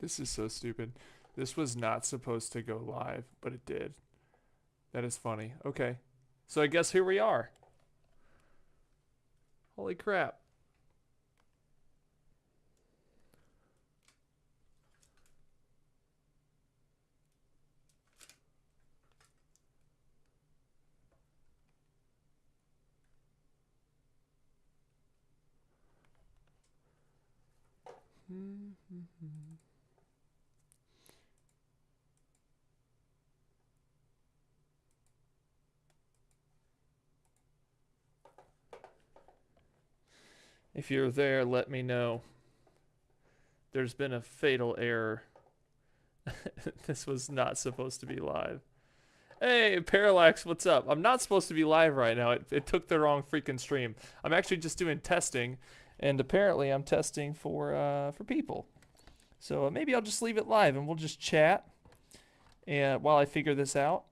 This is so stupid. This was not supposed to go live, but it did. That is funny. Okay. So I guess here we are. Holy crap. If you're there, let me know. There's been a fatal error. This was not supposed to be live. Hey, Parallax, what's up? I'm not supposed to be live right now. It took the wrong freaking stream. I'm actually just doing testing, and apparently I'm testing for people. So maybe I'll just leave it live, and we'll just chat and while I figure this out.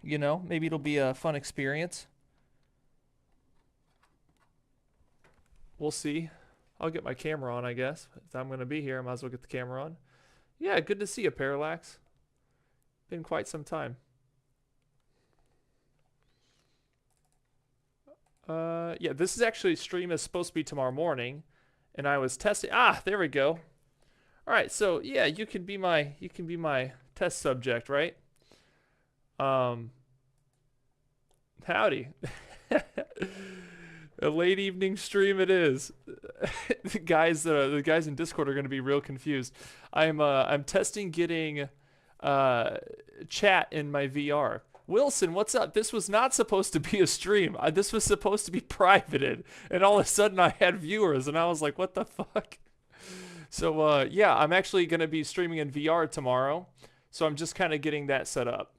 You know, maybe it'll be a fun experience. We'll see. I'll get my camera on, I guess. If I'm going to be here, I might as well get the camera on. Yeah, good to see you, Parallax. Been quite some time. Yeah, this is actually stream is supposed to be tomorrow morning, and I was testing. Ah, there we go. All right, so yeah, you can be my test subject, right? Howdy. A late evening stream it is. The guys in Discord are going to be real confused. I'm testing getting chat in my VR. Wilson, what's up? This was not supposed to be a stream. This was supposed to be privated, and all of a sudden I had viewers, and I was like, what the fuck? So yeah, I'm actually going to be streaming in VR tomorrow, so I'm just kind of getting that set up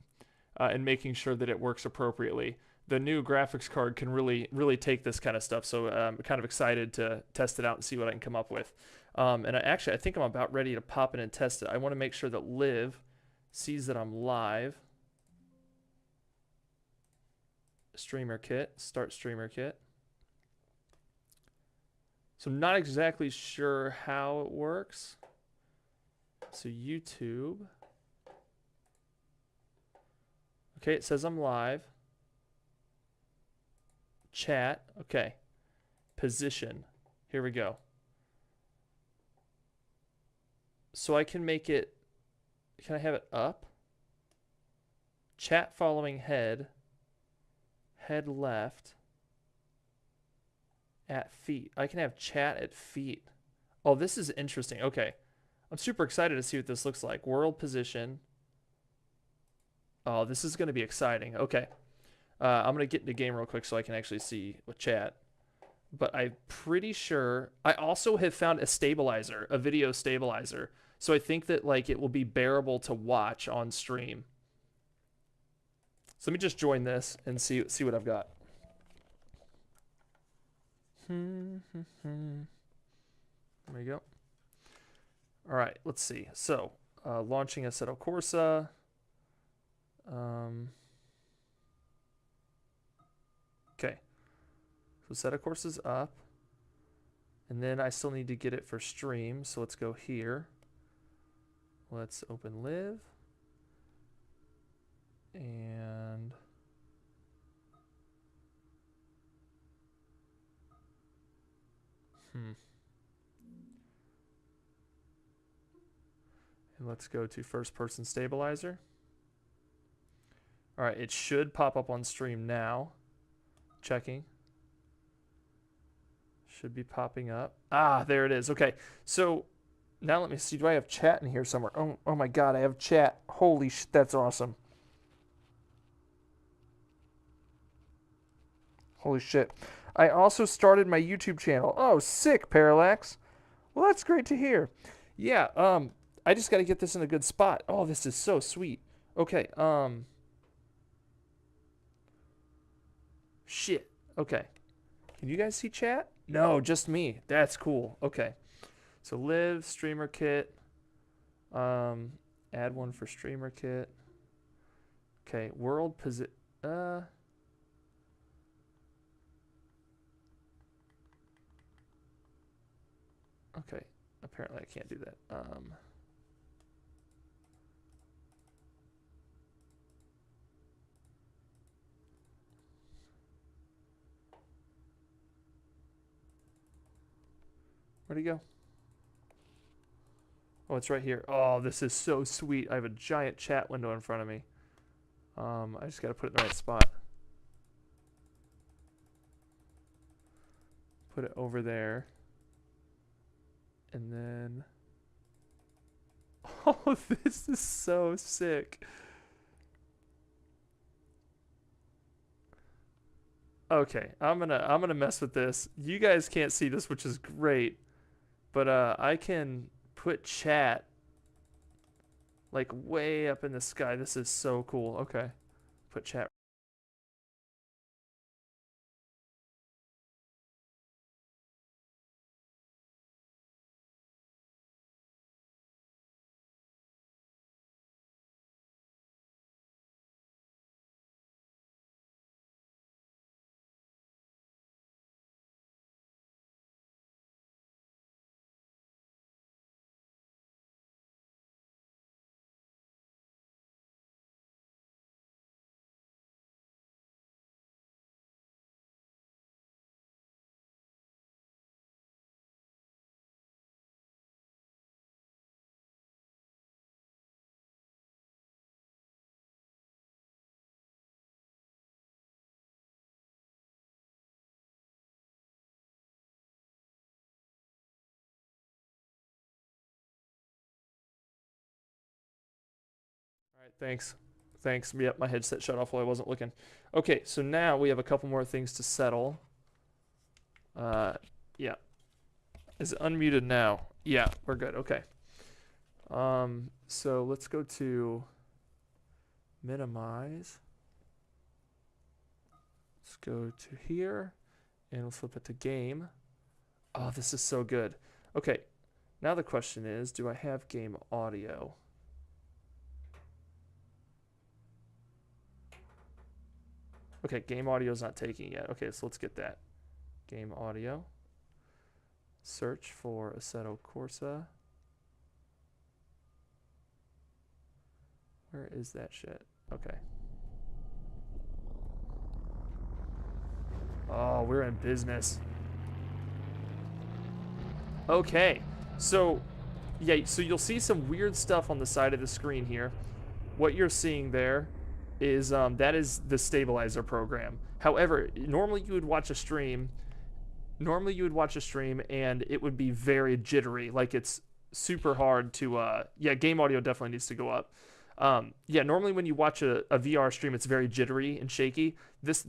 and making sure that it works appropriately. The new graphics card can really take this kind of stuff, so I'm kind of excited to test it out and see what I can come up with. And I think I'm about ready to pop in and test it. I want to make sure that Liv sees that I'm live. Streamer kit, start streamer kit. So I'm not exactly sure how it works. So YouTube. Okay, it says I'm live. Chat. Okay. Position. Here we go. So I can make it. Can I have it up? Chat following head. Head left. At feet. I can have chat at feet. Oh, this is interesting. Okay. I'm super excited to see what this looks like. World position. Oh, this is going to be exciting. Okay. I'm going to get into game real quick so I can actually see with chat. But I'm pretty sure I also have found a stabilizer, a video stabilizer. So I think that like it will be bearable to watch on stream. So let me just join this and see what I've got. There we go. All right, let's see. So launching Assetto Corsa. Okay. So Assetto Corsa's up. And then I still need to get it for stream. So let's go here. Let's open Live. And and let's go to first person stabilizer. All right, it should pop up on stream now. Checking. Should be popping up. Ah, there it is. Okay, so now let me see. Do I have chat in here somewhere? Oh my God, I have chat. Holy shit, that's awesome. Holy shit. I also started my YouTube channel. Oh, sick, Parallax. Well, that's great to hear. Yeah, I just got to get this in a good spot. Oh, this is so sweet. Okay, shit. Okay. Can you guys see chat? No, just me. That's cool. Okay. So live, streamer kit. Add one for streamer kit. Okay, world position. Okay, apparently I can't do that. Where'd he go? Oh, it's right here. Oh, this is so sweet. I have a giant chat window in front of me. I just got to put it in the right spot. Put it over there. And then... Oh, this is so sick. Okay, I'm gonna mess with this. You guys can't see this, which is great. But I can put chat like way up in the sky. This is so cool. Okay. Put chat. All right, thanks. Thanks. Yep, my headset shut off while I wasn't looking. Okay, so now we have a couple more things to settle. Yeah. Is it unmuted now? Yeah, we're good. Okay. So let's go to minimize. Let's go to here, and we'll flip it to game. Oh, this is so good. Okay, now the question is, do I have game audio? Okay, game audio is not taking yet. Okay, so let's get that. Game audio. Search for Assetto Corsa. Where is that shit? Okay. Oh, we're in business. Okay, so yeah, so you'll see some weird stuff on the side of the screen here. What you're seeing there is that is the stabilizer program. However, normally you would watch a stream. Normally you would watch a stream and it would be very jittery, like it's super hard to. Yeah, game audio definitely needs to go up. Yeah, normally when you watch a VR stream, it's very jittery and shaky. This,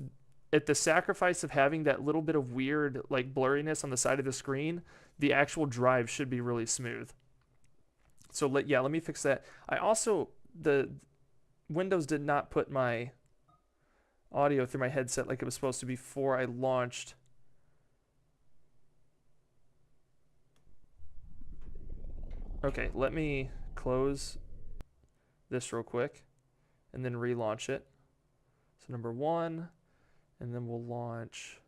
at the sacrifice of having that little bit of weird like blurriness on the side of the screen, the actual drive should be really smooth. So let me fix that. I also, the Windows did not put my audio through my headset like it was supposed to before I launched. Okay, let me close this real quick and then relaunch it. So number 1, and then we'll launch.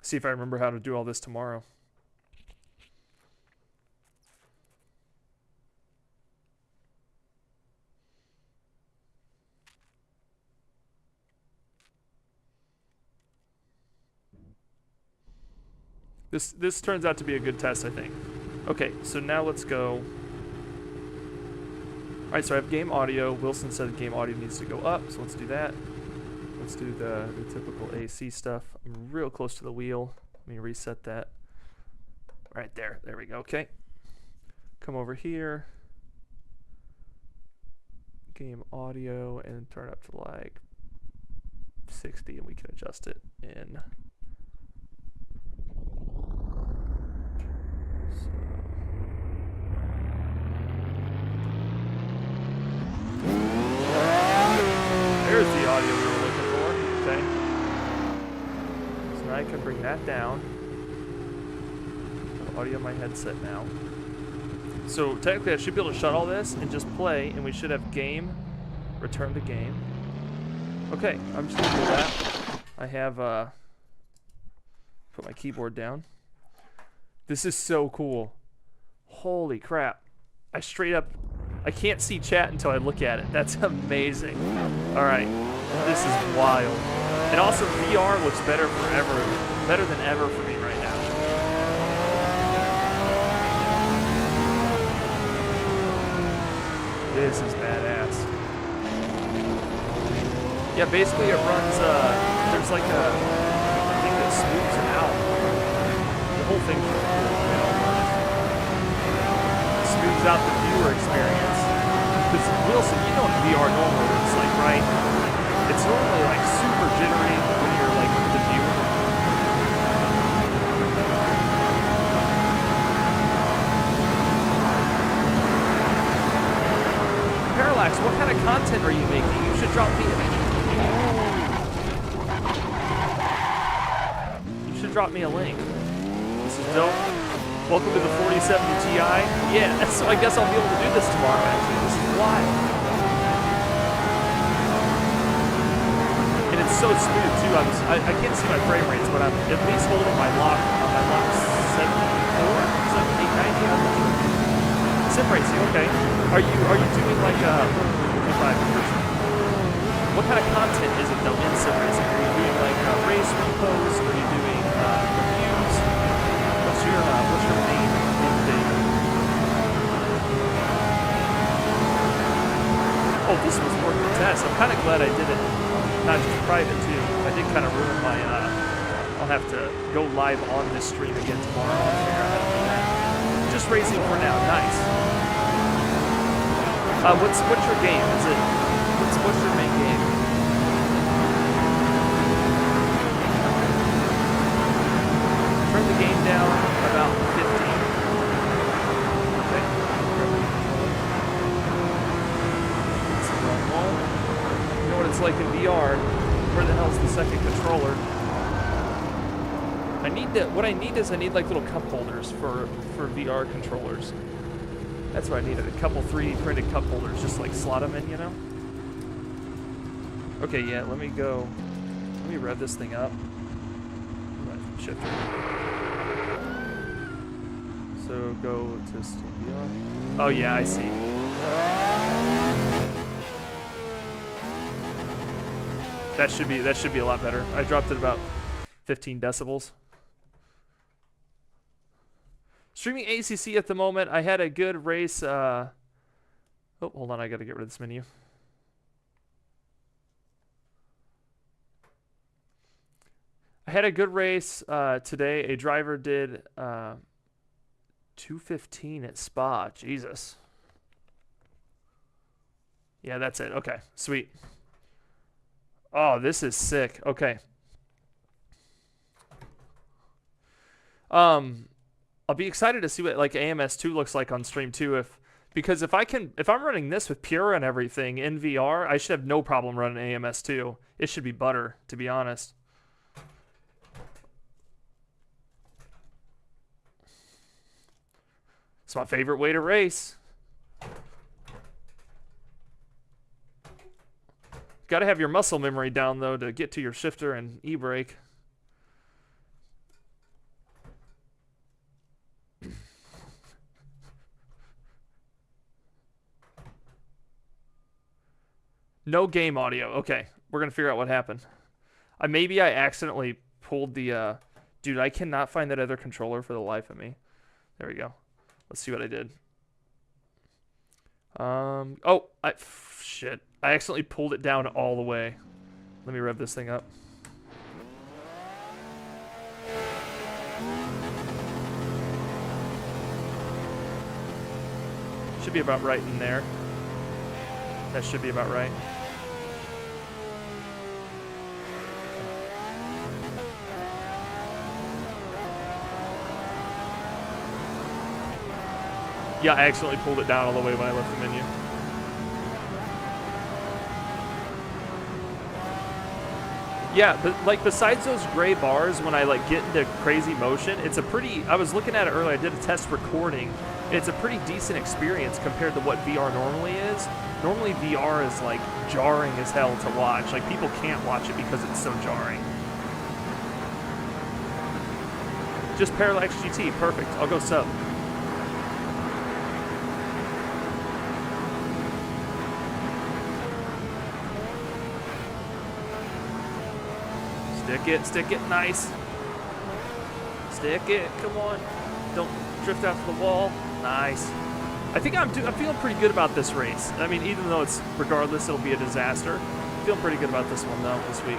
See if I remember how to do all this tomorrow. This turns out to be a good test, I think. Okay, so now let's go. All right, so I have game audio. Wilson said game audio needs to go up, so let's do that. Let's do the typical AC stuff. I'm real close to the wheel. Let me reset that. Right there. There we go. Okay. Come over here. Game audio and turn up to like 60, and we can adjust it in. There's the audio we were looking for. Okay. So now I can bring that down. Audio my headset now. So technically I should be able to shut all this and just play, and we should have game, return to game. Okay, I'm just gonna do that. I have put my keyboard down. This is so cool. Holy crap. I can't see chat until I look at it. That's amazing. All right, this is wild. And also VR looks better forever. better than ever for me right now. This is badass. Yeah, basically it runs, there's like a thing that smooths out. The whole thing's really cool, you know, smooths out the viewer experience. Because Wilson, you know what VR normally looks like, right? It's normally like super jittery when you're like the viewer. Parallax, what kind of content are you making? You should drop me a link. This is dope. Welcome to the 4070 Ti. Yeah, so I guess I'll be able to do this tomorrow, actually. This is wild. And it's so smooth, too. I can't see my frame rates, but I'm at least holding my lock on my lock 74, 890. SimRace, okay. Are you doing like what kind of content is it though in SimRacing? Are you doing like race repos? Are you doing reviews? What's your main thing? Oh, this was worth the test. I'm kind of glad I did it, not just private too. I did kind of ruin my. I'll have to go live on this stream again tomorrow. I'll figure out how to do that. Just racing for now. Nice. What's your game? Is it what's your main game? Turn the game down about 15. Okay. That's the wrong wall. You know what it's like in VR? Where the hell's the second controller? What I need is like little cup holders for VR controllers. That's what I needed, a couple 3D printed cup holders, just like slot them in, you know? Okay, yeah, let me rev this thing up. Shifter. So go to Steam VR. Oh yeah, I see. That should be a lot better. I dropped it about 15 decibels. Streaming ACC at the moment. I had a good race. Oh, hold on. I got to get rid of this menu. I had a good race today. A driver did 2:15 at Spa. Jesus. Yeah, that's it. Okay, sweet. Oh, this is sick. Okay. I'll be excited to see what like AMS2 looks like on stream too, because if I'm running this with Pura and everything in VR, I should have no problem running AMS2. It should be butter, to be honest. It's my favorite way to race. Got to have your muscle memory down though to get to your shifter and e-brake. No game audio. Okay, we're gonna figure out what happened. Maybe I accidentally pulled the. Dude, I cannot find that other controller for the life of me. There we go. Let's see what I did. Oh, shit. I accidentally pulled it down all the way. Let me rev this thing up. Should be about right in there. That should be about right. Yeah, I accidentally pulled it down all the way when I left the menu. Yeah, but like besides those gray bars, when I like get into crazy motion, it's a pretty, I was looking at it earlier, I did a test recording, and it's a pretty decent experience compared to what VR normally is. Normally VR is like jarring as hell to watch. Like people can't watch it because it's so jarring. Just Parallax GT, perfect. I'll go sub. Stick it, nice. Stick it. Come on. Don't drift out to the wall. Nice. I think I'm feeling pretty good about this race. I mean, even though it's, regardless, it'll be a disaster. I'm feeling pretty good about this one, though, this week.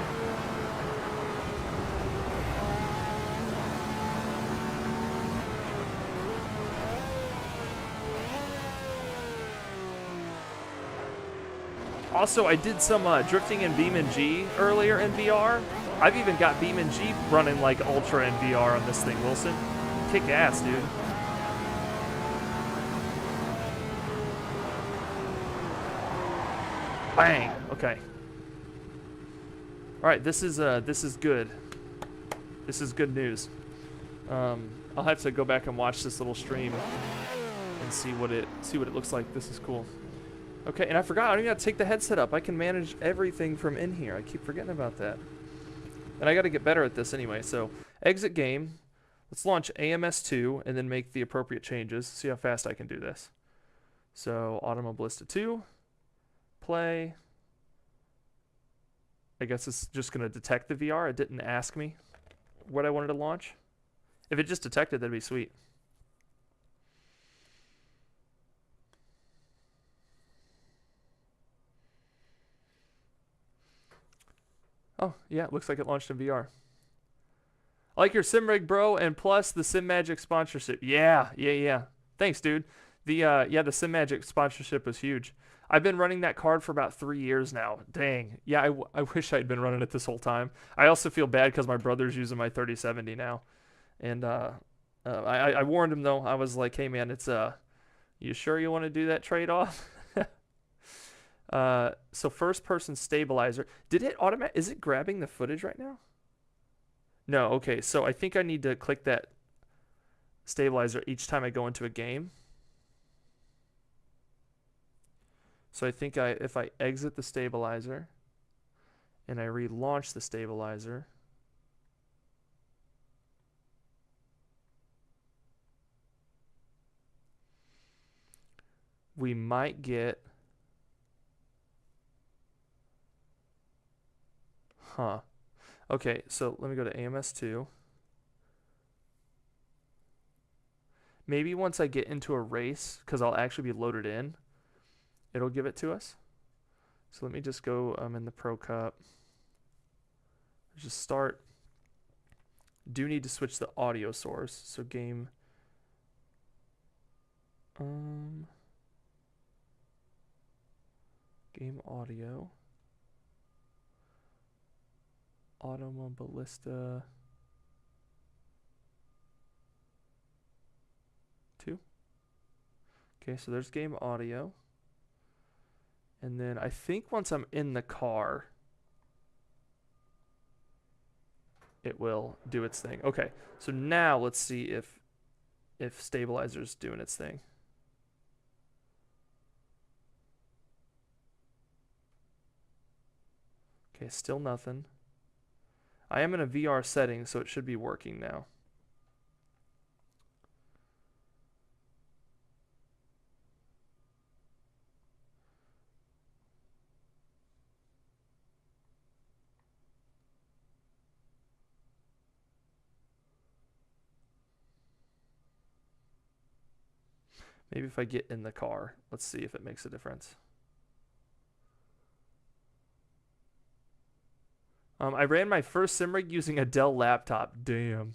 Also, I did some drifting in BeamNG earlier in VR. I've even got BeamNG running like ultra in VR on this thing, Wilson. Kick ass, dude. Bang. Okay. All right, this is good. This is good news. I'll have to go back and watch this little stream and see what it looks like. This is cool. Okay, and I forgot, I don't even have to take the headset up. I can manage everything from in here. I keep forgetting about that. And I got to get better at this anyway. So, exit game. Let's launch AMS2 and then make the appropriate changes. See how fast I can do this. So, Automobilista 2. Play. I guess it's just going to detect the VR. It didn't ask me what I wanted to launch. If it just detected, that'd be sweet. Oh, yeah, it looks like it launched in VR. I like your SimRig, bro, and plus the Simagic sponsorship. Yeah. Thanks, dude. The Simagic sponsorship was huge. I've been running that card for about 3 years now. Dang. Yeah, I wish I'd been running it this whole time. I also feel bad because my brother's using my 3070 now. And I warned him, though. I was like, hey, man, it's you sure you want to do that trade-off? So first-person stabilizer. Did it is it grabbing the footage right now? No, okay. So I think I need to click that stabilizer each time I go into a game. So I think if I exit the stabilizer and I relaunch the stabilizer, we might get... Huh. Okay, so let me go to AMS2. Maybe once I get into a race, because I'll actually be loaded in, it'll give it to us. So let me just go in the Pro Cup. Just start. Do need to switch the audio source. So game. Game audio. Automobilista 2. Okay, so there's game audio. And then I think once I'm in the car, it will do its thing. Okay, so now let's see if stabilizer's doing its thing. Okay, still nothing. I am in a VR setting, so it should be working now. Maybe if I get in the car, let's see if it makes a difference. I ran my first SimRig using a Dell laptop. Damn.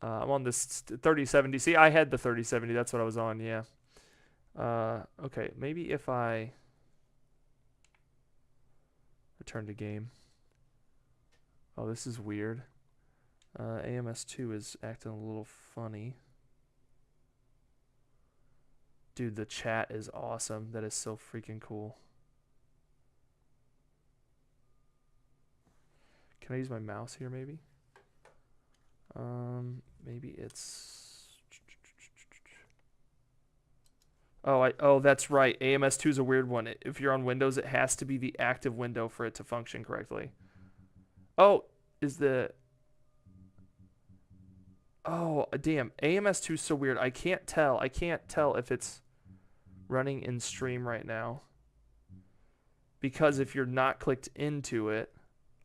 I'm on this 3070. See, I had the 3070. That's what I was on, yeah. Okay, maybe if I return to game. Oh, this is weird. AMS2 is acting a little funny. Dude, the chat is awesome. That is so freaking cool. Can I use my mouse here, maybe? Maybe it's... Oh, that's right. AMS2 is a weird one. If you're on Windows, it has to be the active window for it to function correctly. Oh, is the... Oh, damn. AMS2 is so weird. I can't tell. I can't tell if it's running in stream right now. Because if you're not clicked into it...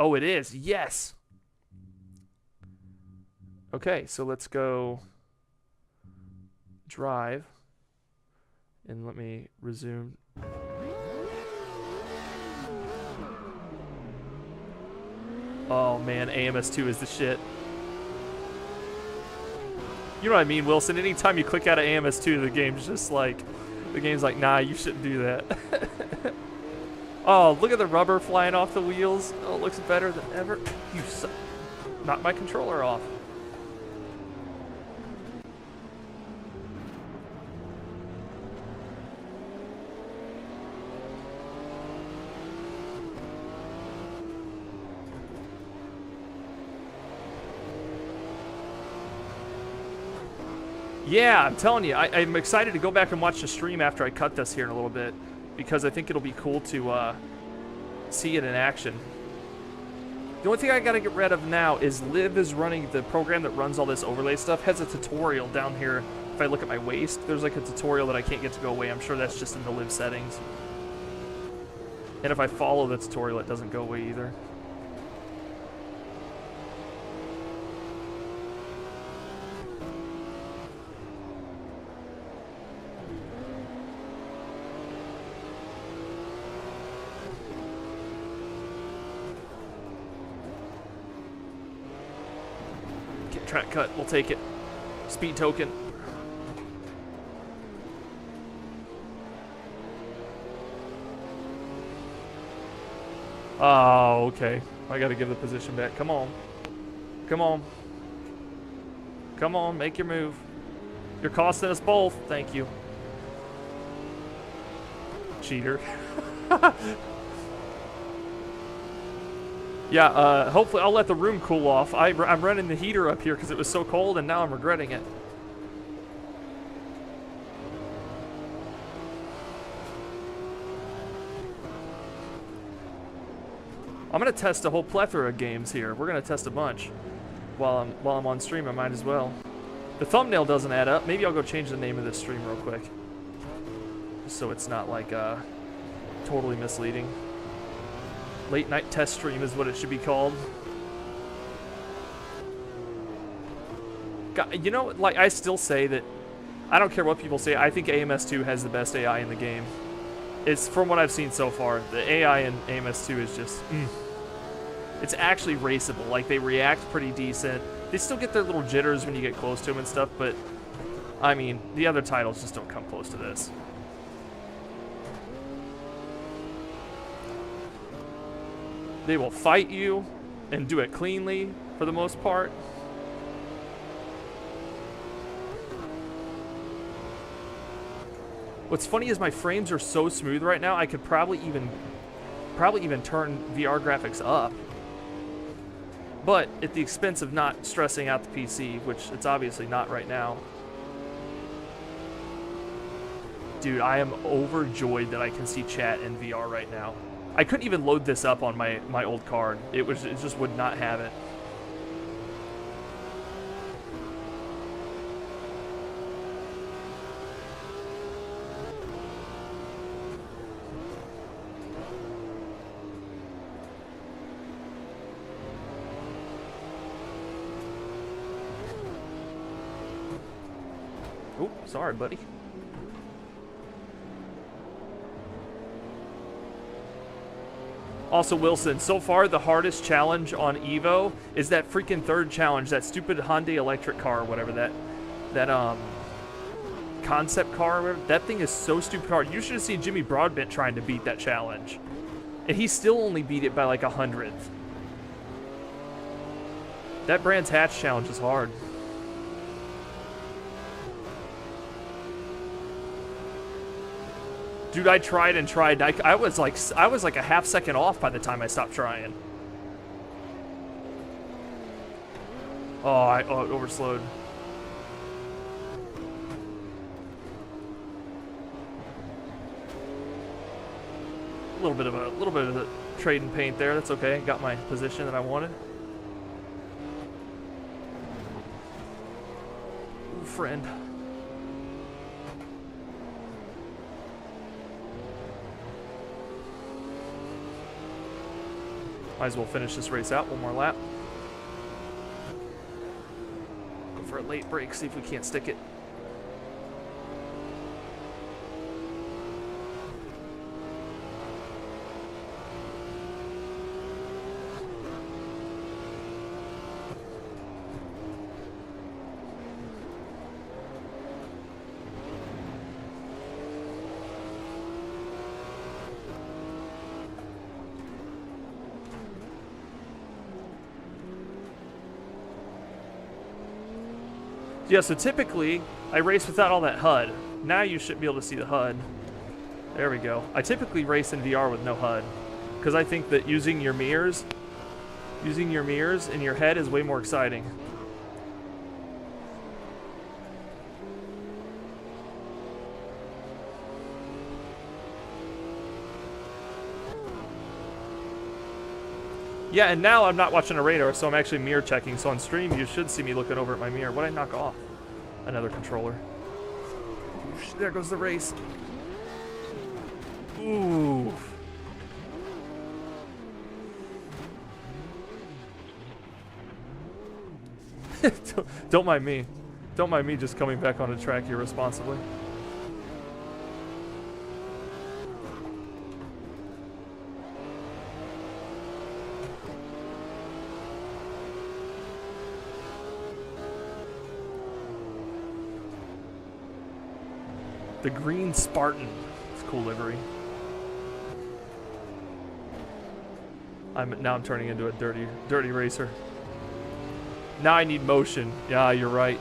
Oh, it is. Yes. Okay, so let's go drive. And let me resume. Oh man, AMS2 is the shit. You know what I mean, Wilson? Anytime you click out of AMS2, the game's just like, nah, you shouldn't do that. Oh, look at the rubber flying off the wheels. Oh, it looks better than ever. You suck. Knocked my controller off. Yeah, I'm telling you, I'm excited to go back and watch the stream after I cut this here in a little bit, because I think it'll be cool to see it in action. The only thing I gotta get rid of now is Liv is running, the program that runs all this overlay stuff, has a tutorial down here. If I look at my waist, there's like a tutorial that I can't get to go away. I'm sure that's just in the Liv settings. And if I follow the tutorial, it doesn't go away either. Track cut, we'll take it. Speed token. Oh, okay. I gotta give the position back. Come on. Come on. Come on, make your move. You're costing us both. Thank you. Cheater. Yeah, hopefully I'll let the room cool off. I'm running the heater up here because it was so cold, and now I'm regretting it. I'm gonna test a whole plethora of games here. We're gonna test a bunch while I'm on stream. I might as well. The thumbnail doesn't add up. Maybe I'll go change the name of this stream real quick, just so it's not like totally misleading. Late night test stream is what it should be called. God, you know, like, I still say that, I don't care what people say, I think AMS2 has the best AI in the game. It's, from what I've seen so far, the AI in AMS2 is just, it's actually raceable. Like, they react pretty decent. They still get their little jitters when you get close to them and stuff, but, I mean, the other titles just don't come close to this. They will fight you and do it cleanly for the most part. What's funny is my frames are so smooth right now, I could probably even turn VR graphics up. But at the expense of not stressing out the PC, which it's obviously not right now. Dude, I am overjoyed that I can see chat in VR right now. I couldn't even load this up on my old card. It just would not have it. Oh, sorry, buddy. Also, Wilson, so far the hardest challenge on Evo is that freaking third challenge, that stupid Hyundai electric car or whatever, that concept car or whatever. That thing is so stupid hard. You should have seen Jimmy Broadbent trying to beat that challenge. And he still only beat it by like 100th. That Brands Hatch challenge is hard. Dude, I tried and tried. I was like a half second off by the time I stopped trying. Oh, it overslowed. A little bit of a trade and paint there. That's okay. Got my position that I wanted. Ooh, friend. Might as well finish this race out. One more lap. late brake, see if we can't stick it. Yeah, so typically, I race without all that HUD. Now you should be able to see the HUD. There we go. I typically race in VR with no HUD, because I think that using your mirrors in your head is way more exciting. Yeah, and now I'm not watching a radar, so I'm actually mirror checking. So on stream, you should see me looking over at my mirror. What did I knock off? Another controller. There goes the race. Ooh. Don't mind me. Don't mind me just coming back on the track irresponsibly. The green Spartan. It's a cool livery. Now I'm turning into a dirty racer. Now I need motion. Yeah, you're right.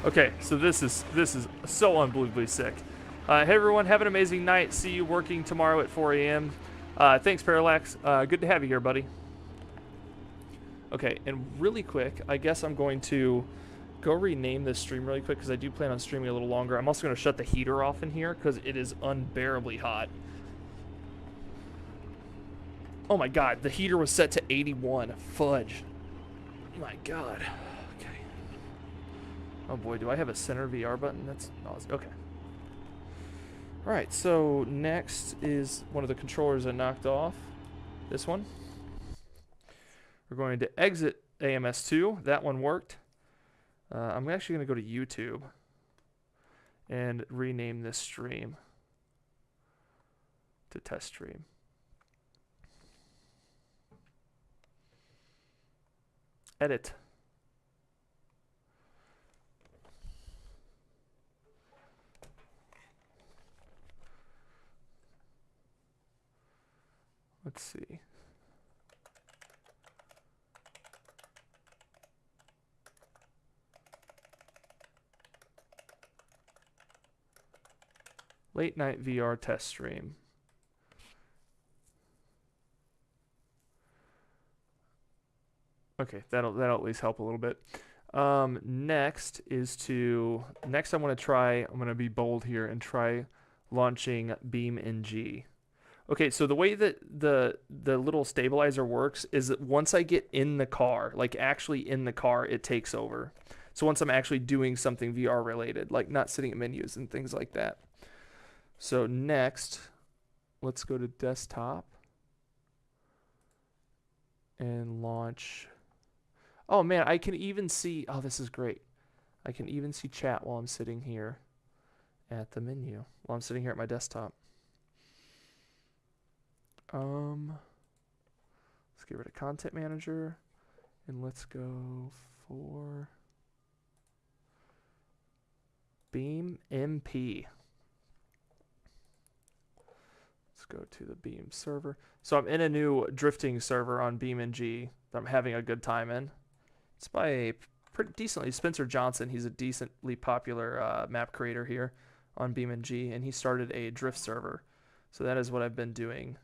Okay, so this is so unbelievably sick. Hey everyone, have an amazing night. See you working tomorrow at 4 a.m. Thanks, Parallax. Good to have you here, buddy. Okay, and really quick, I guess I'm going to go rename this stream really quick because I do plan on streaming a little longer. I'm also going to shut the heater off in here because it is unbearably hot. Oh my god, the heater was set to 81. Fudge. My god. Oh boy, do I have a center VR button? That's awesome. Okay. Alright, so next is one of the controllers I knocked off. This one. We're going to exit AMS2. That one worked. I'm actually going to go to YouTube and rename this stream to test stream. Edit. Let's see. Late night VR test stream. Okay, that'll at least help a little bit. Next I want to try, I'm going to be bold here and try launching BeamNG. Okay, so the way that the little stabilizer works is that once I get in the car, like actually in the car, it takes over. So once I'm actually doing something VR related, like not sitting at menus and things like that. So next, let's go to desktop and launch. Oh man, I can even see, oh, this is great. I can even see chat while I'm sitting here at the menu, while I'm sitting here at my desktop. Let's get rid of Content Manager and let's go for Beam MP. Let's go to the Beam server. So I'm in a new drifting server on BeamNG that I'm having a good time in. It's by a pretty decently Spencer Johnson. He's a decently popular map creator here on BeamNG, and he started a drift server. So that is what I've been doing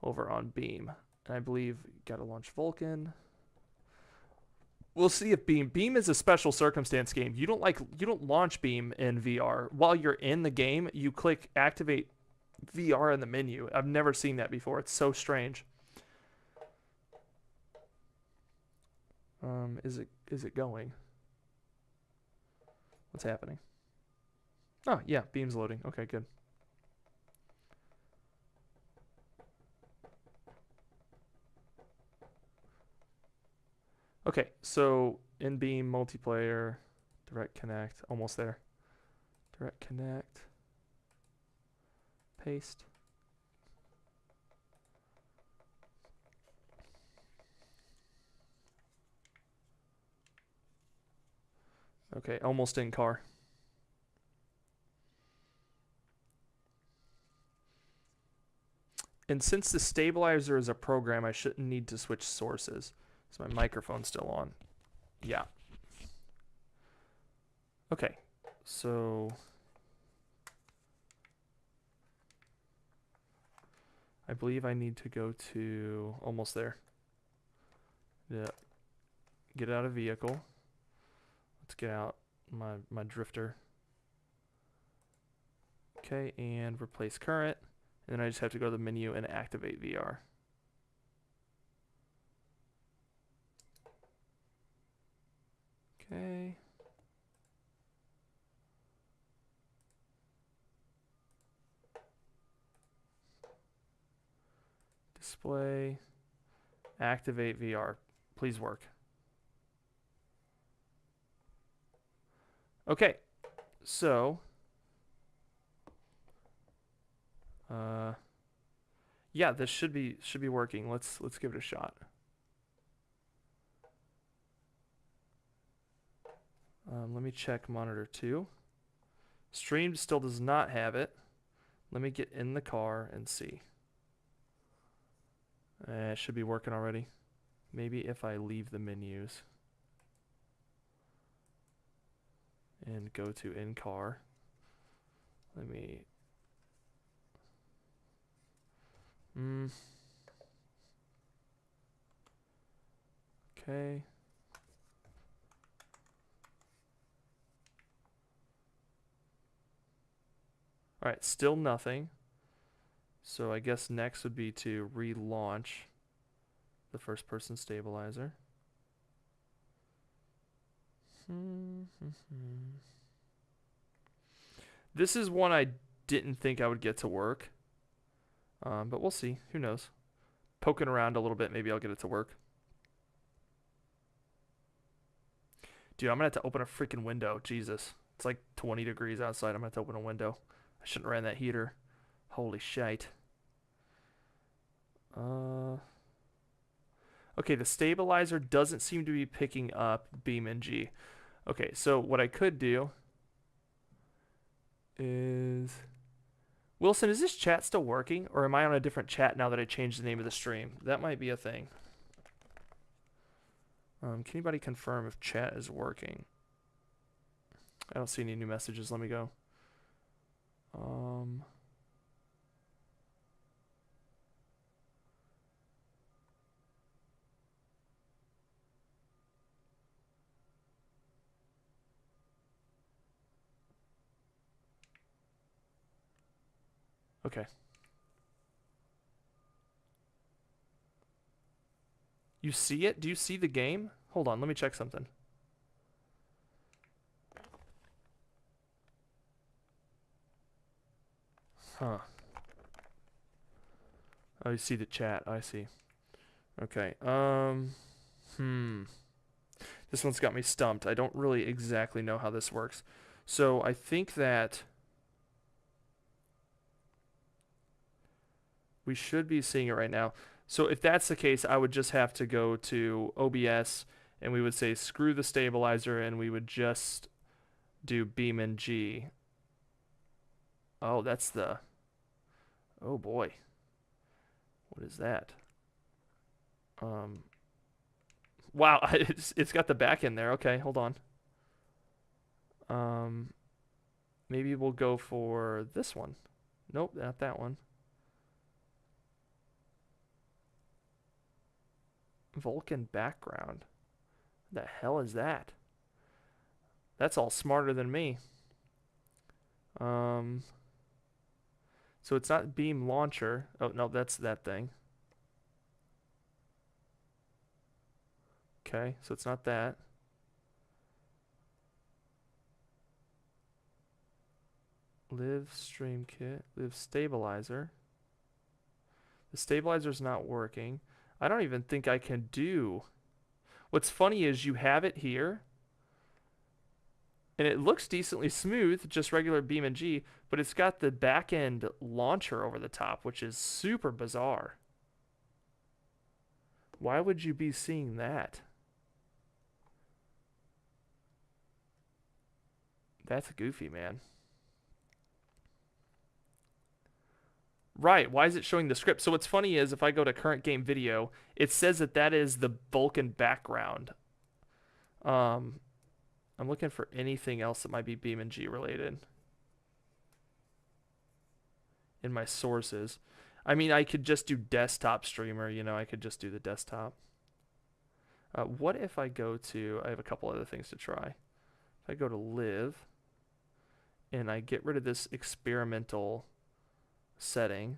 over on Beam. And I believe got to launch Vulkan. We'll see if Beam is a special circumstance game. You don't launch Beam in VR. While you're in the game, you click activate VR in the menu. I've never seen that before. It's so strange. Is it going? What's happening? Oh, yeah, beam's loading. Okay, good. Okay, so in beam multiplayer, direct connect, almost there. Direct connect. Paste. Okay, almost in car. And since the stabilizer is a program, I shouldn't need to switch sources. So my microphone's still on. Yeah. Okay, so I believe I need to go to almost there. Yeah. Get out of vehicle. Let's get out my drifter. Okay, and replace current. And then I just have to go to the menu and activate VR. Okay. Display. Activate VR. Please work. Okay. So yeah, this should be working. Let's give it a shot. Let me check monitor 2. Stream still does not have it. Let me get in the car and see. It should be working already. Maybe if I leave the menus and go to in car. Let me okay. All right, still nothing. So I guess next would be to relaunch the first person stabilizer. This is one I didn't think I would get to work. But we'll see. Who knows? Poking around a little bit, maybe I'll get it to work. Dude, I'm gonna have to open a freaking window. Jesus. It's like 20 degrees outside. I'm gonna have to open a window. I shouldn't have ran that heater. Holy shite. Okay, the stabilizer doesn't seem to be picking up beam and G. Okay, so what I could do is... Wilson, is this chat still working? Or am I on a different chat now that I changed the name of the stream? That might be a thing. Can anybody confirm if chat is working? I don't see any new messages. Let me go. Okay. You see it? Do you see the game? Hold on, let me check something. Huh. Oh, you see the chat. I see. Okay. This one's got me stumped. I don't really exactly know how this works. So I think that we should be seeing it right now. So if that's the case, I would just have to go to OBS and we would say screw the stabilizer and we would just do beam and G. Oh, that's the... Oh boy. What is that? Wow, it's got the back in there. Okay, hold on. Maybe we'll go for this one. Nope, not that one. Vulkan background. What the hell is that? That's all smarter than me. So it's not beam launcher. Oh, no, that's that thing. Okay, so it's not that. Live stream kit, live stabilizer. The stabilizer's not working. I don't even think I can do. What's funny is you have it here, and it looks decently smooth, just regular BeamNG, but it's got the back end launcher over the top, which is super bizarre. Why would you be seeing that? That's goofy, man. Right, why is it showing the script? So what's funny is if I go to current game video, it says that that is the Vulkan background. I'm looking for anything else that might be BeamNG related in my sources. I mean, I could just do desktop streamer, you know, I could just do the desktop. What if I go to, I have a couple other things to try. If I go to live and I get rid of this experimental setting,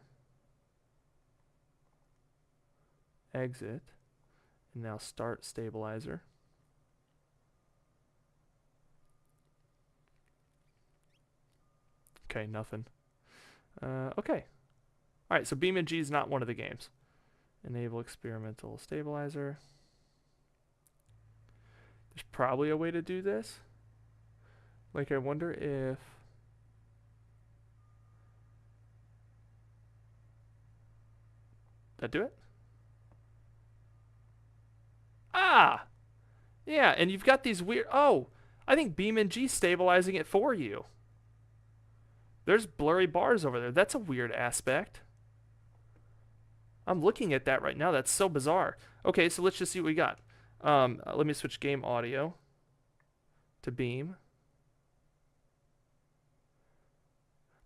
exit, and now start stabilizer. Okay, nothing. Okay. All right, so BeamNG is not one of the games. Enable experimental stabilizer. There's probably a way to do this. Like, I wonder if... That do it? Ah! Yeah, and you've got these weird... Oh! I think BeamNG stabilizing it for you. There's blurry bars over there. That's a weird aspect. I'm looking at that right now. That's so bizarre. Okay, so let's just see what we got. Let me switch game audio to Beam.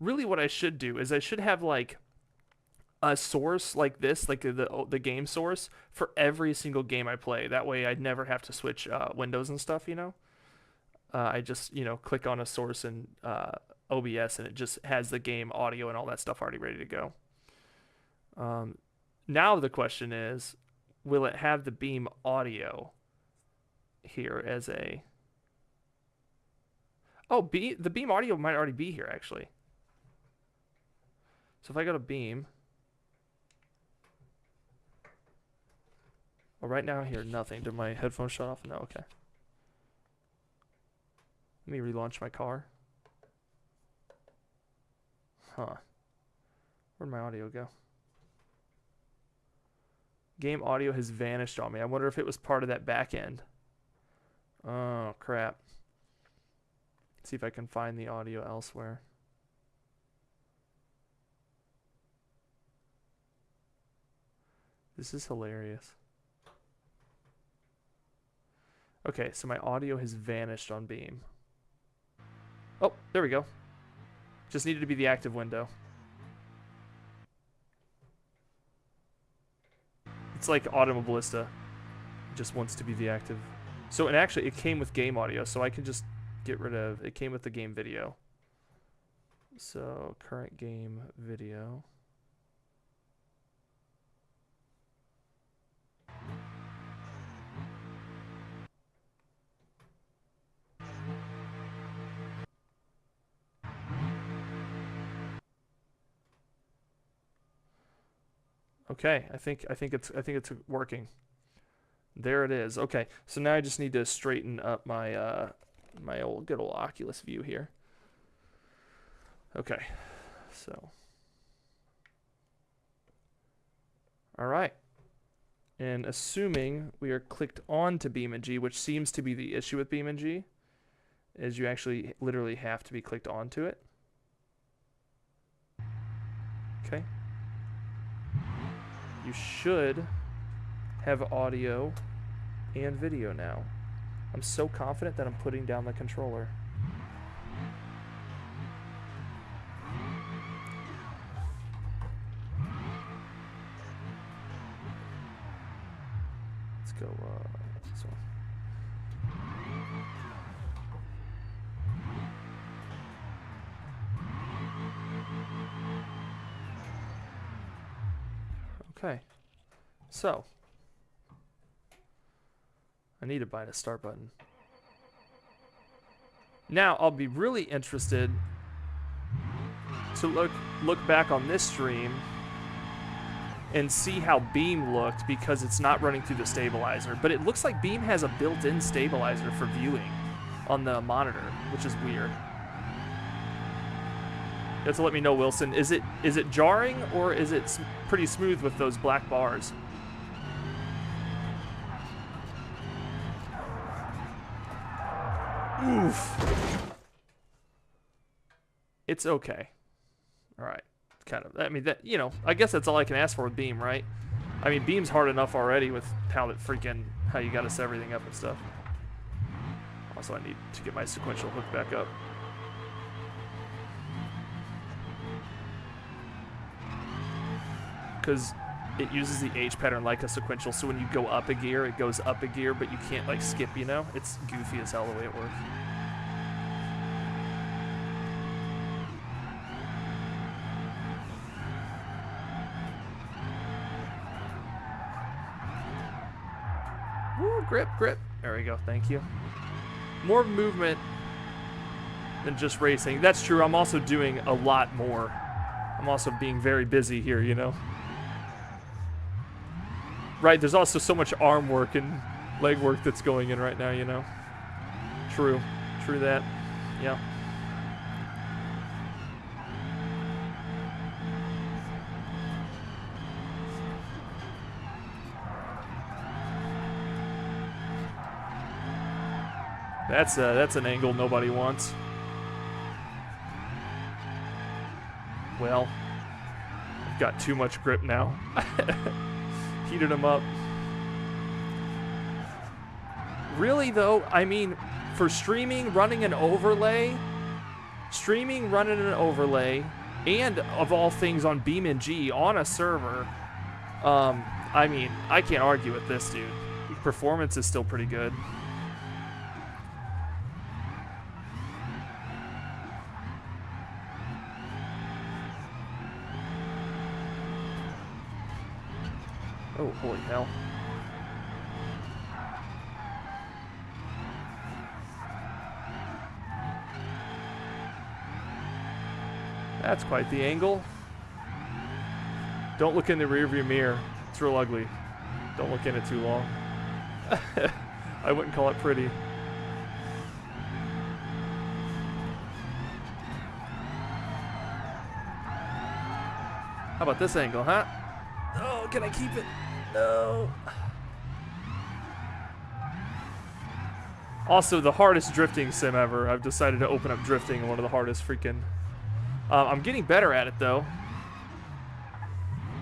Really what I should do is I should have like a source like this, like the game source for every single game I play. That way I'd never have to switch windows and stuff, you know? I just, you know, click on a source in OBS and it just has the game audio and all that stuff already ready to go. Now the question is, will it have the Beam audio here as a... Oh, the Beam audio might already be here, actually. So if I go to Beam... Well, right now I hear nothing. Did my headphones shut off? No, okay. Let me relaunch my car. Huh. Where'd my audio go? Game audio has vanished on me. I wonder if it was part of that back end. Oh, crap. Let's see if I can find the audio elsewhere. This is hilarious. Okay, so my audio has vanished on Beam. Oh, there we go. Just needed to be the active window. It's like Automobilista. It just wants to be the active. So, and actually, it came with game audio, so I can just get rid of... It came with the game video. So, current game video. Okay, I think it's working. There it is. Okay, so now I just need to straighten up my my good old Oculus view here. Okay, so all right, and assuming we are clicked on to BeamNG, which seems to be the issue with BeamNG, is you actually literally have to be clicked onto it. Okay. You should have audio and video now. I'm so confident that I'm putting down the controller. Let's go this one. Okay, so I need to buy the start button. Now, I'll be really interested to look back on this stream and see how Beam looked because it's not running through the stabilizer. But it looks like Beam has a built-in stabilizer for viewing on the monitor, which is weird. You have to let me know, Wilson. Is it jarring or is it pretty smooth with those black bars? Oof. It's okay. All right. Kind of. I mean, that, you know, I guess that's all I can ask for with Beam, right? I mean, Beam's hard enough already with how you got to set everything up and stuff. Also, I need to get my sequential hook back up. Because it uses the H pattern like a sequential, so when you go up a gear, it goes up a gear, but you can't, like, skip, you know? It's goofy as hell the way it works. Woo, grip, grip. There we go, thank you. More movement than just racing. That's true, I'm also doing a lot more. I'm also being very busy here, you know? Right, there's also so much arm work and leg work that's going in right now, you know? True. True that. Yeah. That's an angle nobody wants. Well, I've got too much grip now. Heated them up. Really though, I mean, for streaming, running an overlay, and of all things on BeamNG on a server, I mean, I can't argue with this, dude. Performance is still pretty good. Oh, holy hell. That's quite the angle. Don't look in the rearview mirror. It's real ugly. Don't look in it too long. I wouldn't call it pretty. How about this angle, huh? Oh, can I keep it? No. Also, the hardest drifting sim ever. I've decided to open up drifting in one of the hardest freaking... I'm getting better at it, though.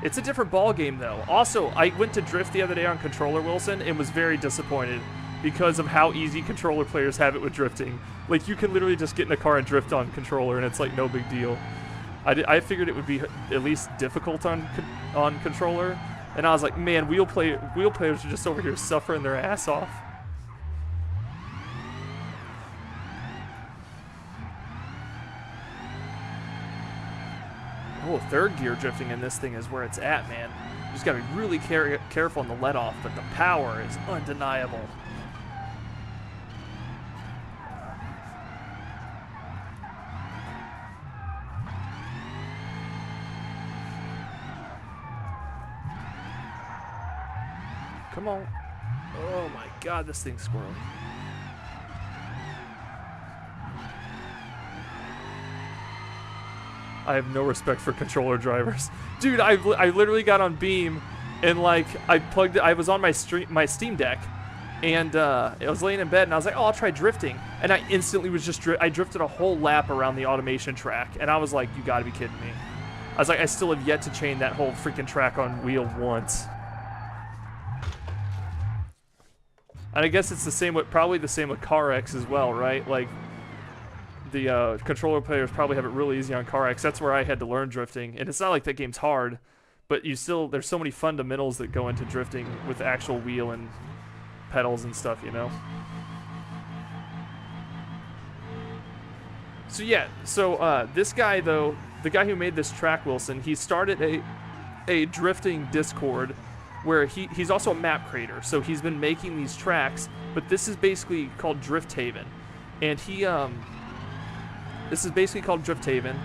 It's a different ball game, though. Also, I went to drift the other day on controller, Wilson, and was very disappointed because of how easy controller players have it with drifting. Like, you can literally just get in a car and drift on controller, and it's like no big deal. I figured it would be at least difficult on controller, and I was like, man, wheel players are just over here suffering their ass off. Oh, third gear drifting in this thing is where it's at, man. You just gotta be really careful on the let off, but the power is undeniable. Come on. Oh my god, this thing's squirrely. I have no respect for controller drivers. Dude, I literally got on Beam and like I was on my Steam Deck and I was laying in bed and I was like, oh, I'll try drifting. And I instantly was just I drifted a whole lap around the automation track and I was like, you gotta be kidding me. I was like, I still have yet to chain that whole freaking track on wheel once. And I guess it's the same with, probably the same with CarX as well, right? Like, the controller players probably have it really easy on CarX. That's where I had to learn drifting. And it's not like that game's hard, but you still, there's so many fundamentals that go into drifting with actual wheel and pedals and stuff, you know? So yeah, so this guy though, the guy who made this track, Wilson, he started a drifting Discord where he's also a map creator. So he's been making these tracks, but this is basically called Drift Haven. And this is basically called Drift Haven.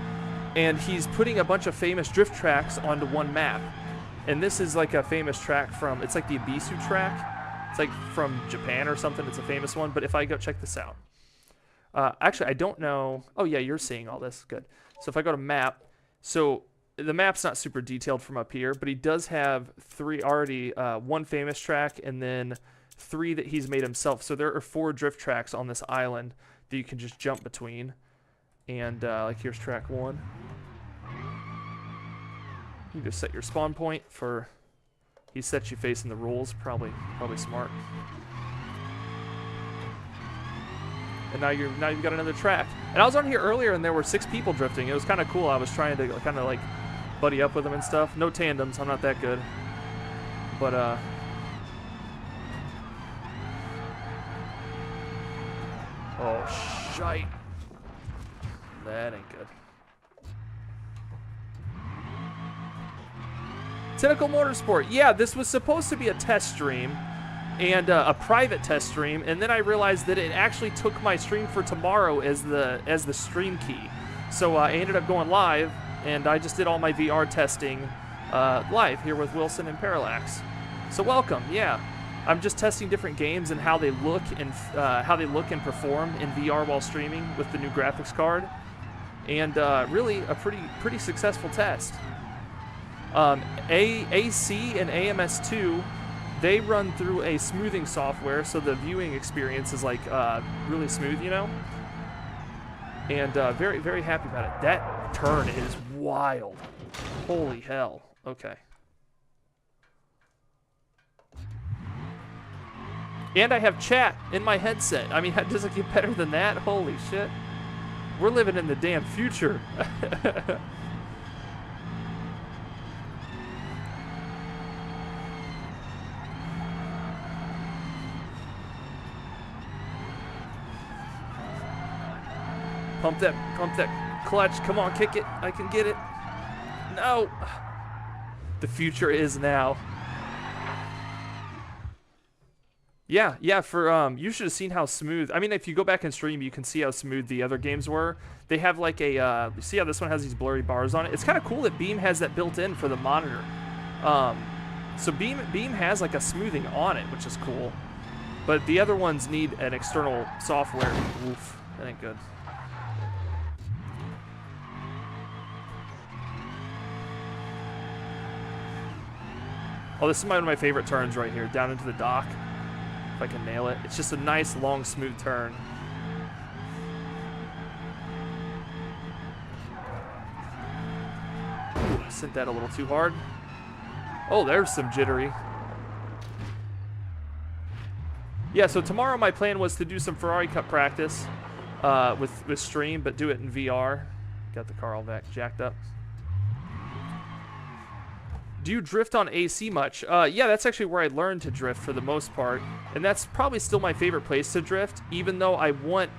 And he's putting a bunch of famous drift tracks onto one map. And this is like a famous track from, it's like the Abisu track. It's like from Japan or something. It's a famous one. But if I go check this out. Actually, I don't know. Oh, yeah, you're seeing all this. Good. So if I go to map, so the map's not super detailed from up here, but he does have three already, one famous track and then 3 that he's made himself. So there are 4 drift tracks on this island that you can just jump between. And like here's track 1. You just set your spawn point for, he sets you facing the rules, probably smart. And now you've got another track. And I was on here earlier and there were 6 people drifting. It was kind of cool. I was trying to kind of like buddy up with them and stuff. No tandems. I'm not that good. But oh shite. That ain't good. Tentacle Motorsport. Yeah, this was supposed to be a test stream and a private test stream, and then I realized that it actually took my stream for tomorrow as the stream key. So I ended up going live, and I just did all my VR testing live here with Wilson and Parallax. So welcome. Yeah, I'm just testing different games and how they look and perform in VR while streaming with the new graphics card, and really a pretty successful test. AC and AMS2, they run through a smoothing software, so the viewing experience is like really smooth, you know. And very, very happy about it. That turn is wild. Holy hell. Okay. And I have chat in my headset. I mean, does it get better than that? Holy shit. We're living in the damn future. Pump that clutch. Come on, kick it. I can get it. No. The future is now. Yeah, for you should have seen how smooth. I mean, if you go back and stream, you can see how smooth the other games were. They have like a see how this one has these blurry bars on it? It's kind of cool that Beam has that built in for the monitor. So Beam has like a smoothing on it, which is cool. But the other ones need an external software. Oof, that ain't good. Oh, this is one of my favorite turns right here, down into the dock. If I can nail it. It's just a nice, long, smooth turn. Ooh, I sent that a little too hard. Oh, there's some jittery. Yeah, so tomorrow my plan was to do some Ferrari Cup practice with stream, but do it in VR. Got the car all back jacked up. Do you drift on AC much? Yeah, that's actually where I learned to drift for the most part, and that's probably still my favorite place to drift, even though I want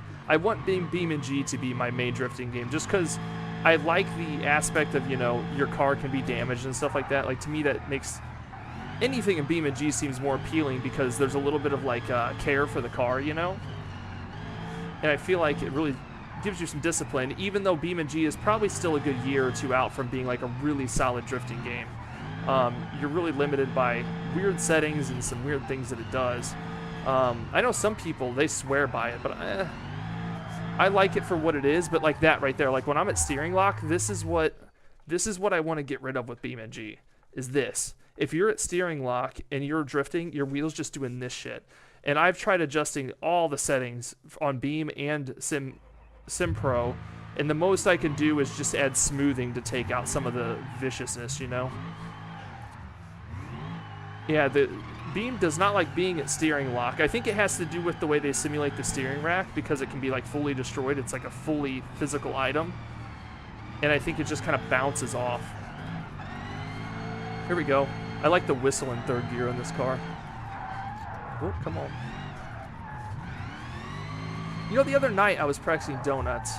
Beam and G to be my main drifting game, just because I like the aspect of, you know, your car can be damaged and stuff like that. Like, to me, that makes anything in Beam and G seems more appealing because there's a little bit of, like, care for the car, you know? And I feel like it really gives you some discipline, even though Beam and G is probably still a good year or two out from being, like, a really solid drifting game. You're really limited by weird settings and some weird things that it does. I know some people, they swear by it, but I like it for what it is. But like that right there, like when I'm at steering lock, this is what I want to get rid of with BeamNG, is this. If you're at steering lock and you're drifting, your wheel's just doing this shit. And I've tried adjusting all the settings on Beam and SimPro, and the most I can do is just add smoothing to take out some of the viciousness, you know? Yeah, the Beam does not like being at steering lock. I think it has to do with the way they simulate the steering rack, because it can be like fully destroyed. It's like a fully physical item. And I think it just kind of bounces off. Here we go. I like the whistle in third gear in this car. Oh, come on. You know, the other night I was practicing donuts.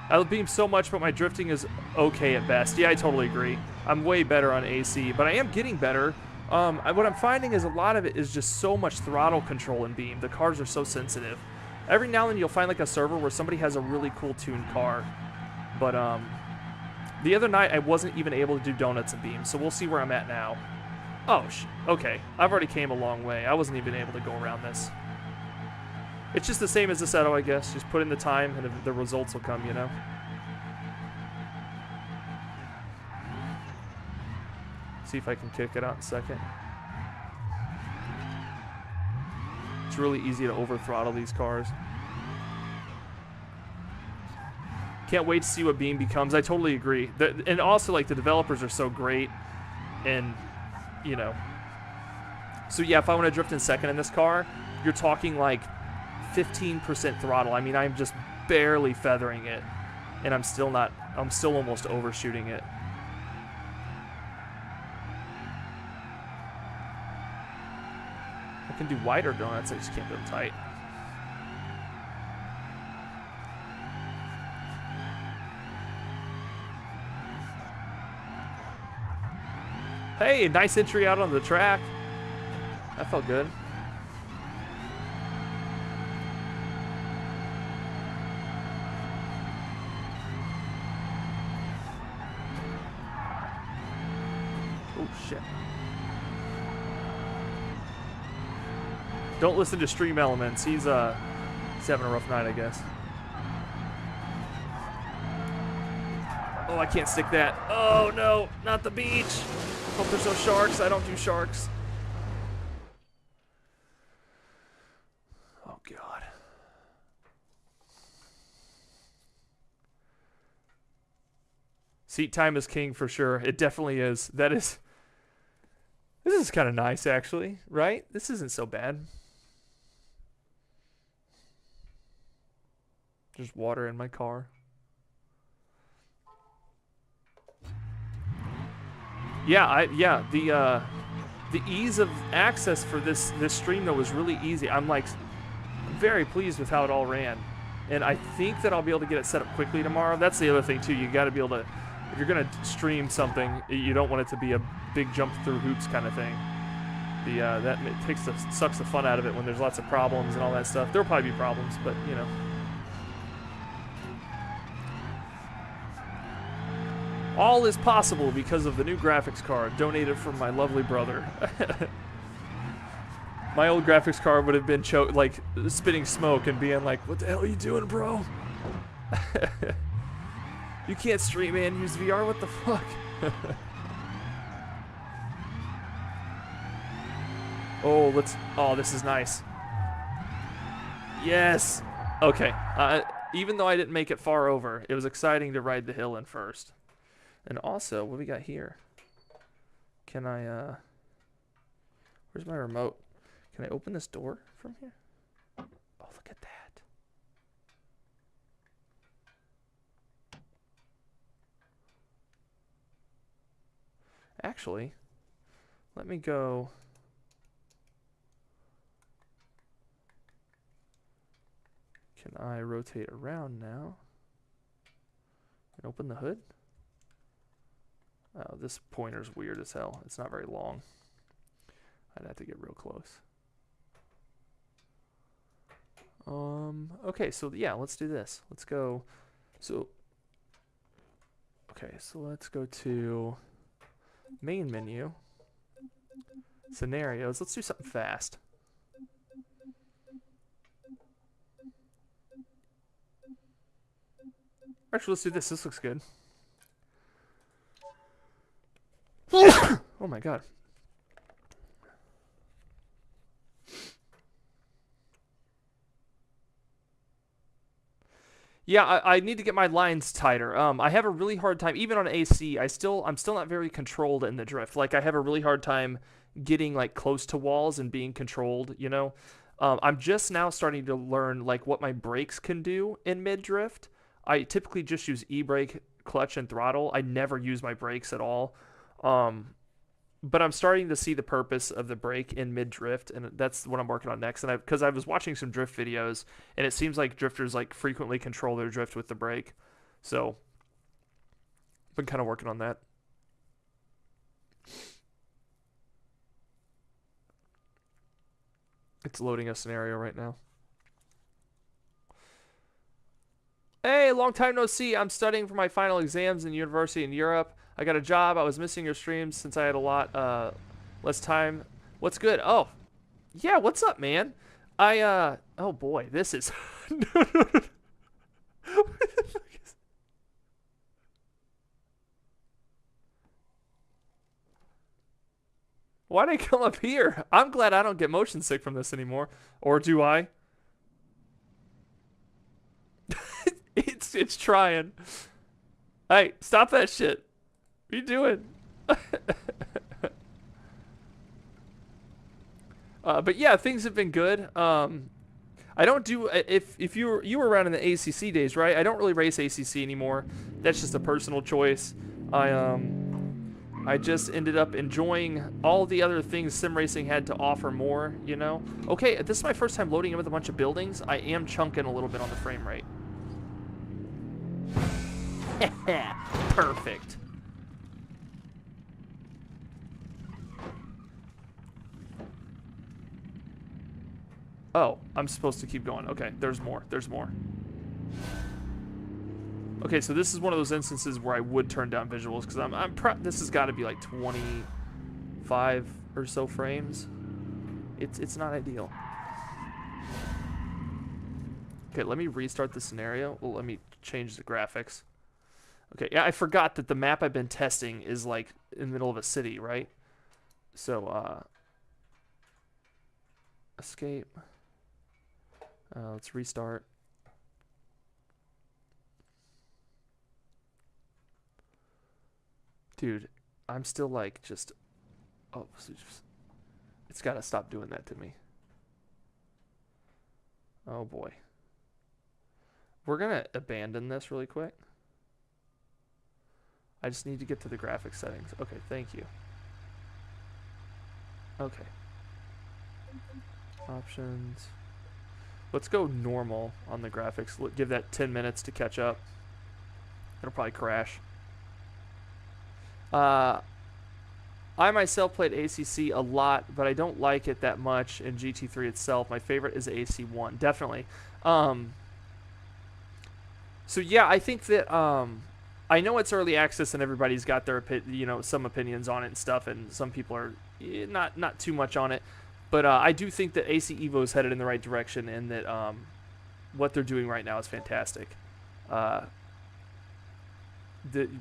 I beam so much, but my drifting is okay at best. Yeah, I totally agree. I'm way better on AC, but I am getting better. What I'm finding is a lot of it is just so much throttle control in beam. The cars are so sensitive. Every now and then you'll find like a server where somebody has a really cool tuned car. But the other night I wasn't even able to do donuts in beam, so we'll see where I'm at now. Oh, okay. I've already came a long way. I wasn't even able to go around this. It's just the same as the Seto, I guess. Just put in the time and the results will come, you know? See if I can kick it out in a second. It's really easy to over-throttle these cars. Can't wait to see what beam becomes. I totally agree. And also, like, the developers are so great. And, you know. So, yeah, if I want to drift in second in this car, you're talking, like, 15% throttle. I mean, I'm just barely feathering it. And I'm still almost overshooting it. I can do wider donuts, I just can't do them tight. Hey, nice entry out on the track. That felt good. Oh, shit. Don't listen to Stream Elements. He's having a rough night, I guess. Oh, I can't stick that. Oh, no, not the beach. Hope there's no sharks. I don't do sharks. Oh, God. Seat time is king for sure. It definitely is. This is kind of nice, actually, right? This isn't so bad. There's water in my car. Yeah, the ease of access for this stream though was really easy. I'm like very pleased with how it all ran, and I think that I'll be able to get it set up quickly tomorrow. That's the other thing too. You got to be able to, if you're gonna stream something, you don't want it to be a big jump through hoops kind of thing. That sucks the fun out of it when there's lots of problems and all that stuff. There'll probably be problems, but you know. All is possible because of the new graphics card donated from my lovely brother. My old graphics card would have been like spitting smoke and being like, "What the hell are you doing, bro? You can't stream and use VR. What the fuck?" Oh, this is nice. Yes. Okay. Even though I didn't make it far over, it was exciting to ride the hill in first. And also, what do we got here? Can I, where's my remote? Can I open this door from here? Oh, look at that. Actually, let me go. Can I rotate around now? And open the hood? Oh, this pointer's weird as hell. It's not very long. I'd have to get real close. Okay, so yeah, let's do this. Let's go. Okay, so let's go to main menu. Scenarios. Let's do something fast. Actually, let's do this. This looks good. Oh my god. Yeah, I need to get my lines tighter. I have a really hard time, even on AC, I'm still not very controlled in the drift. Like, I have a really hard time getting, like, close to walls and being controlled, you know? I'm just now starting to learn, like, what my brakes can do in mid-drift. I typically just use e-brake, clutch, and throttle. I never use my brakes at all. But I'm starting to see the purpose of the brake in mid-drift, and that's what I'm working on next. And because I was watching some drift videos, and it seems like drifters like frequently control their drift with the brake. So, been kind of working on that. It's loading a scenario right now. Hey, long time no see. I'm studying for my final exams in university in Europe. I got a job. I was missing your streams since I had a lot less time. What's good? Oh, yeah, what's up, man? Oh boy, this is... No, no, no. What the fuck is... Why'd I come up here? I'm glad I don't get motion sick from this anymore. Or do I? It's trying. Hey, stop that shit. What are you doing? But yeah, things have been good. I don't do if you were around in the ACC days, right? I don't really race ACC anymore. That's just a personal choice. I just ended up enjoying all the other things sim racing had to offer more, you know? Okay, this is my first time loading in with a bunch of buildings. I am chunking a little bit on the frame rate. Perfect. Oh, I'm supposed to keep going. Okay, there's more. There's more. Okay, so this is one of those instances where I would turn down visuals because this has got to be like 25 or so frames. It's not ideal. Okay, let me restart the scenario. Well, let me change the graphics. Okay, yeah, I forgot that the map I've been testing is like in the middle of a city, right? So, escape. Let's restart. Dude, I'm still like just... Oh, it's got to stop doing that to me. Oh boy. We're going to abandon this really quick. I just need to get to the graphics settings. Okay, thank you. Okay. Options. Let's go normal on the graphics. Give that 10 minutes to catch up. It'll probably crash. I myself played ACC a lot, but I don't like it that much in GT3 itself. My favorite is AC1, definitely. So yeah, I think that I know it's early access and everybody's got their some opinions on it and stuff, and some people are not too much on it. But I do think that AC Evo is headed in the right direction, and that what they're doing right now is fantastic.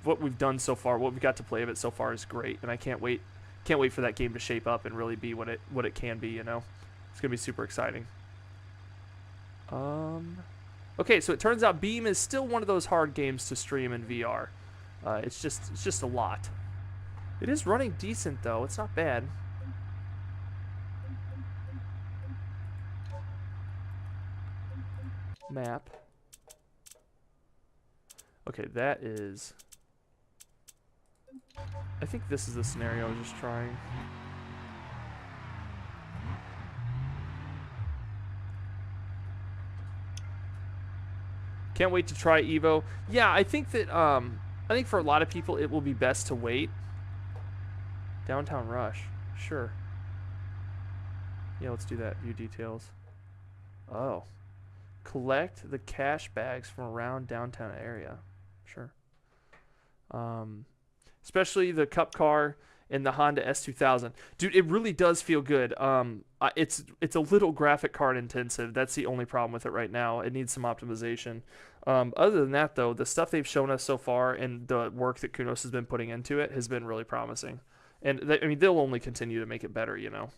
What we've done so far, what we've got to play of it so far is great, and I can't wait for that game to shape up and really be what it can be. You know, it's gonna be super exciting. Okay, so it turns out Beam is still one of those hard games to stream in VR. It's just a lot. It is running decent though. It's not bad. Map. Okay, that is... I think this is the scenario I was just trying. Can't wait to try Evo. Yeah, I think that I think for a lot of people it will be best to wait. Downtown Rush. Sure. Yeah, let's do that. View details. Oh. Collect the cash bags from around downtown area. Sure. Especially the Cup car and the Honda S2000. Dude, it really does feel good. It's a little graphic card intensive. That's the only problem with it right now. It needs some optimization. Other than that, though, the stuff they've shown us so far and the work that Kunos has been putting into it has been really promising. And I mean, they'll only continue to make it better, you know.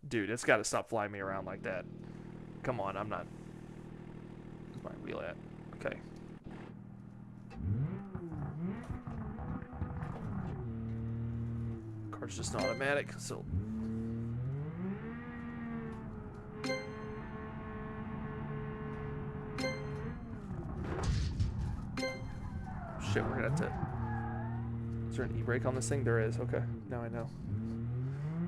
Dude, it's got to stop flying me around like that. Come on, I'm not... Where's my wheel at? Okay. Car's just an automatic, so... Shit, we're gonna have to... there an e-brake on this thing? There is. Okay, now I know.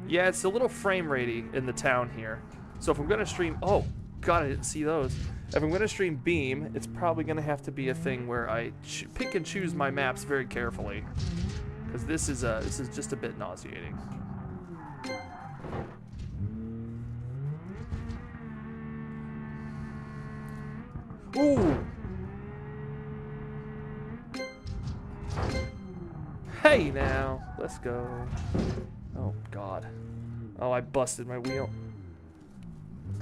Yeah, it's a little frame ratey in the town here. So if I'm gonna stream, oh god, I didn't see those. If I'm gonna stream Beam, it's probably gonna have to be a thing where I pick and choose my maps very carefully, because this is just a bit nauseating. Ooh. Hey now, let's go. Oh god. Oh, I busted my wheel.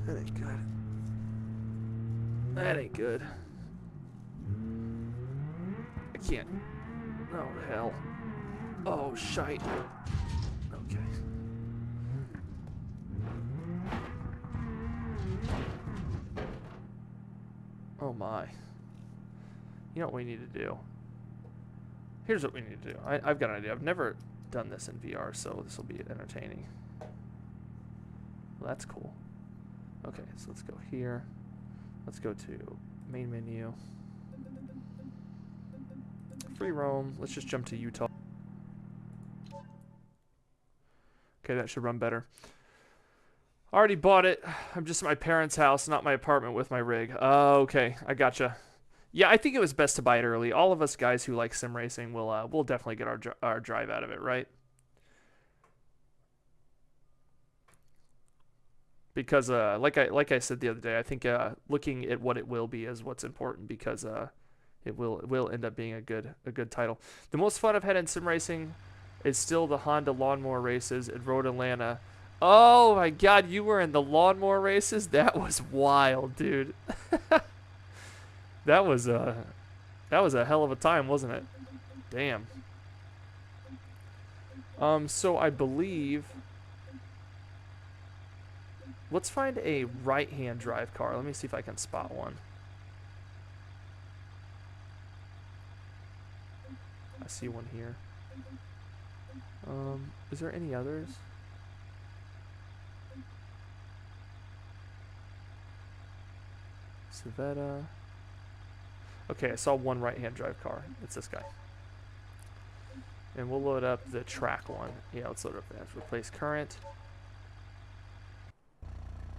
That ain't good. That ain't good. I can't. Oh hell. Oh shite. Okay. Oh my. You know what we need to do? Here's what we need to do. I've got an idea. I've never done this in VR, so this will be entertaining. Well, that's cool. Okay, so let's go here. Let's go to main menu. Free roam. Let's just jump to Utah. Okay, that should run better. I already bought it. I'm just at my parents' house, not my apartment with my rig. Okay, I gotcha. Yeah, I think it was best to buy it early. All of us guys who like sim racing will definitely get our drive out of it, right? Because like I said the other day, I think looking at what it will be is what's important, because it will end up being a good title. The most fun I've had in sim racing is still the Honda lawnmower races at Road Atlanta. Oh my god, you were in the lawnmower races? That was wild, dude. That was a hell of a time, wasn't it? Damn. So I believe, let's find a right-hand drive car. Let me see if I can spot one. I see one here. Is there any others? Civetta. Okay, I saw one right-hand drive car. It's this guy. And we'll load up the track one. Yeah, let's load up that. Replace current.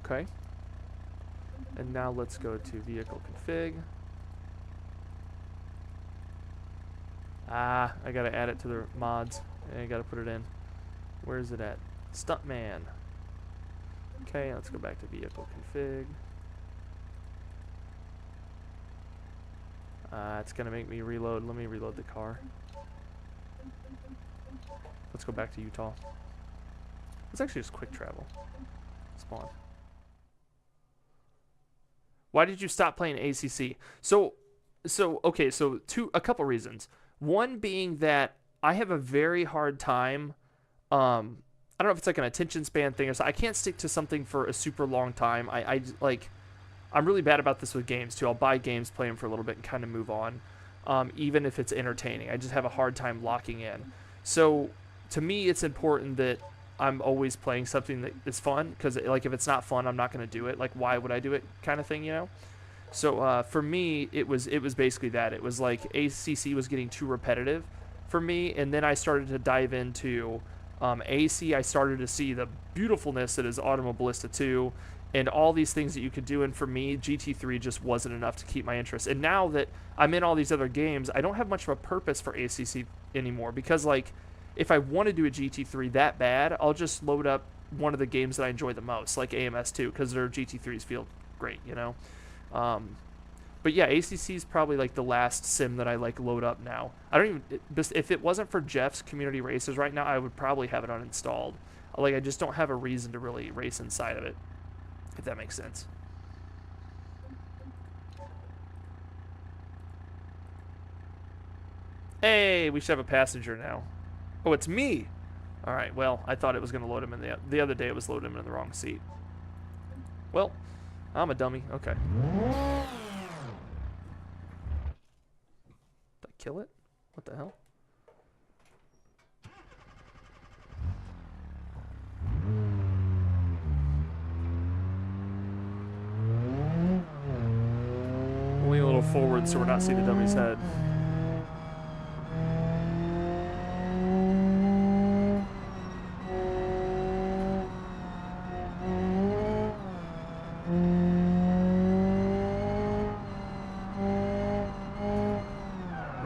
Okay. And now let's go to vehicle config. Ah, I gotta add it to the mods. I gotta put it in. Where is it at? Stuntman. Okay, let's go back to vehicle config. It's gonna make me reload. Let me reload the car. Let's go back to Utah. Let's actually just quick travel. Spawn. Why did you stop playing ACC? Okay, so a couple reasons. One being that I have a very hard time. I don't know if it's like an attention span thing or something. I can't stick to something for a super long time. I'm really bad about this with games too. I'll buy games, play them for a little bit, and kind of move on, even if it's entertaining. I just have a hard time locking in. So to me, it's important that I'm always playing something that is fun, because like if it's not fun, I'm not going to do it. Like, why would I do it, kind of thing, you know? So for me, it was basically that. It was like ACC was getting too repetitive for me, and then I started to dive into AC. I started to see the beautifulness that is Automobilista 2 and all these things that you could do, and for me, GT3 just wasn't enough to keep my interest. And now that I'm in all these other games, I don't have much of a purpose for ACC anymore, because like, if I want to do a GT3 that bad, I'll just load up one of the games that I enjoy the most, like AMS2, because their GT3s feel great, you know? But yeah, ACC is probably like the last sim that I like load up now. I don't even, if it wasn't for Jeff's Community Races right now, I would probably have it uninstalled. Like, I just don't have a reason to really race inside of it, if that makes sense. Hey, we should have a passenger now. Oh, it's me. All right, well, I thought it was going to load him in the other day. It was loading him in the wrong seat. Well, I'm a dummy. Okay. Did I kill it? What the hell? Lean a little forward so we're not seeing the dummy's head.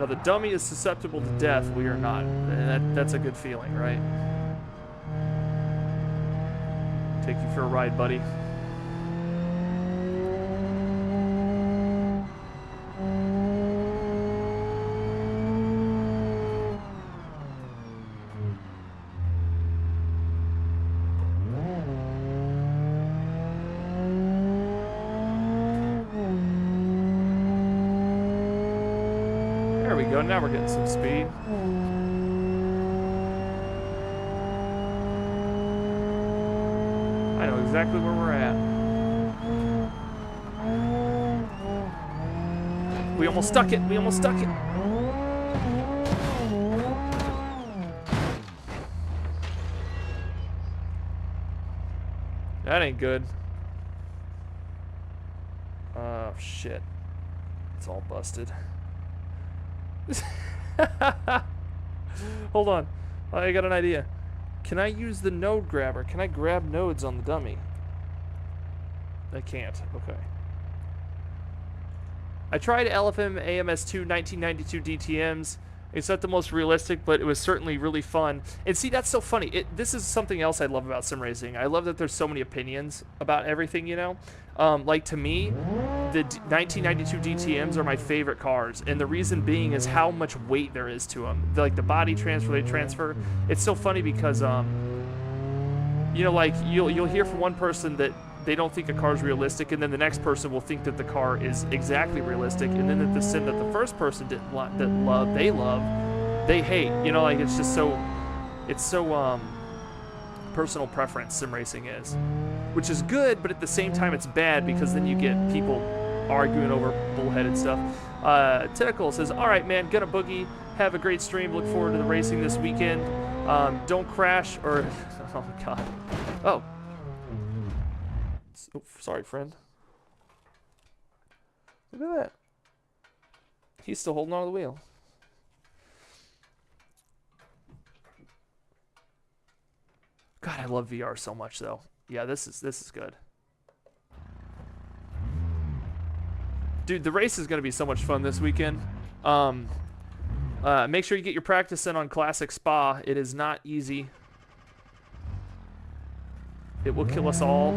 Now the dummy is susceptible to death. We are not. And that's a good feeling, right? Take you for a ride, buddy. There we go. Now we're getting some speed. I know exactly where we're at. We almost stuck it. We almost stuck it. That ain't good. Oh, shit. It's all busted. Hold on. I got an idea. Can I use the node grabber? Can I grab nodes on the dummy? I can't. Okay. I tried LFM AMS2 1992 DTMs. It's not the most realistic, but it was certainly really fun. And see, that's so funny. This is something else I love about sim racing. I love that there's so many opinions about everything, you know? Like, to me, the 1992 DTMs are my favorite cars. And the reason being is how much weight there is to them. Like, the body transfer, they transfer. It's so funny because, you know, like, you'll hear from one person that they don't think a car is realistic, and then the next person will think that the car is exactly realistic, and then that the sim that the first person they hate. You know, like, it's just so, personal preference, sim racing is, which is good, but at the same time it's bad because then you get people arguing over bullheaded stuff. Tentacle says, all right, man, gonna boogie. Have a great stream. Look forward to the racing this weekend. Don't crash or, oh God. Oh. Oh, sorry, friend. Look at that. He's still holding on to the wheel. God, I love VR so much, though. Yeah, this is good. Dude, the race is going to be so much fun this weekend. Make sure you get your practice in on Classic Spa. It is not easy. It will kill us all.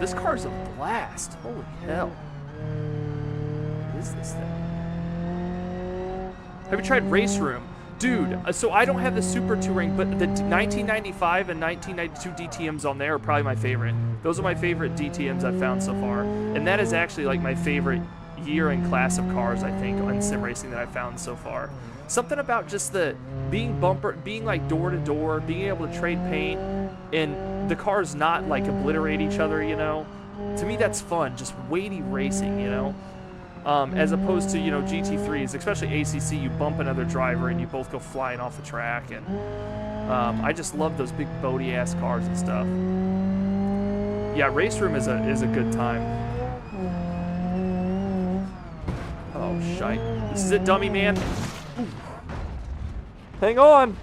This car's a blast. Holy hell. What is this thing? Have you tried Race Room? Dude, so I don't have the Super Touring, but the 1995 and 1992 DTMs on there are probably my favorite. Those are my favorite DTMs I've found so far. And that is actually like my favorite year and class of cars, I think, on sim racing that I've found so far. Something about just the being like door to door, being able to trade paint, and the cars not like obliterate each other, you know. To me, that's fun, just weighty racing, you know. As opposed to, you know, GT3s, especially ACC, you bump another driver and you both go flying off the track, and I just love those big boaty ass cars and stuff. Yeah, Race Room is a good time. Oh, shite. This is it, dummy man. Ooh. Hang on.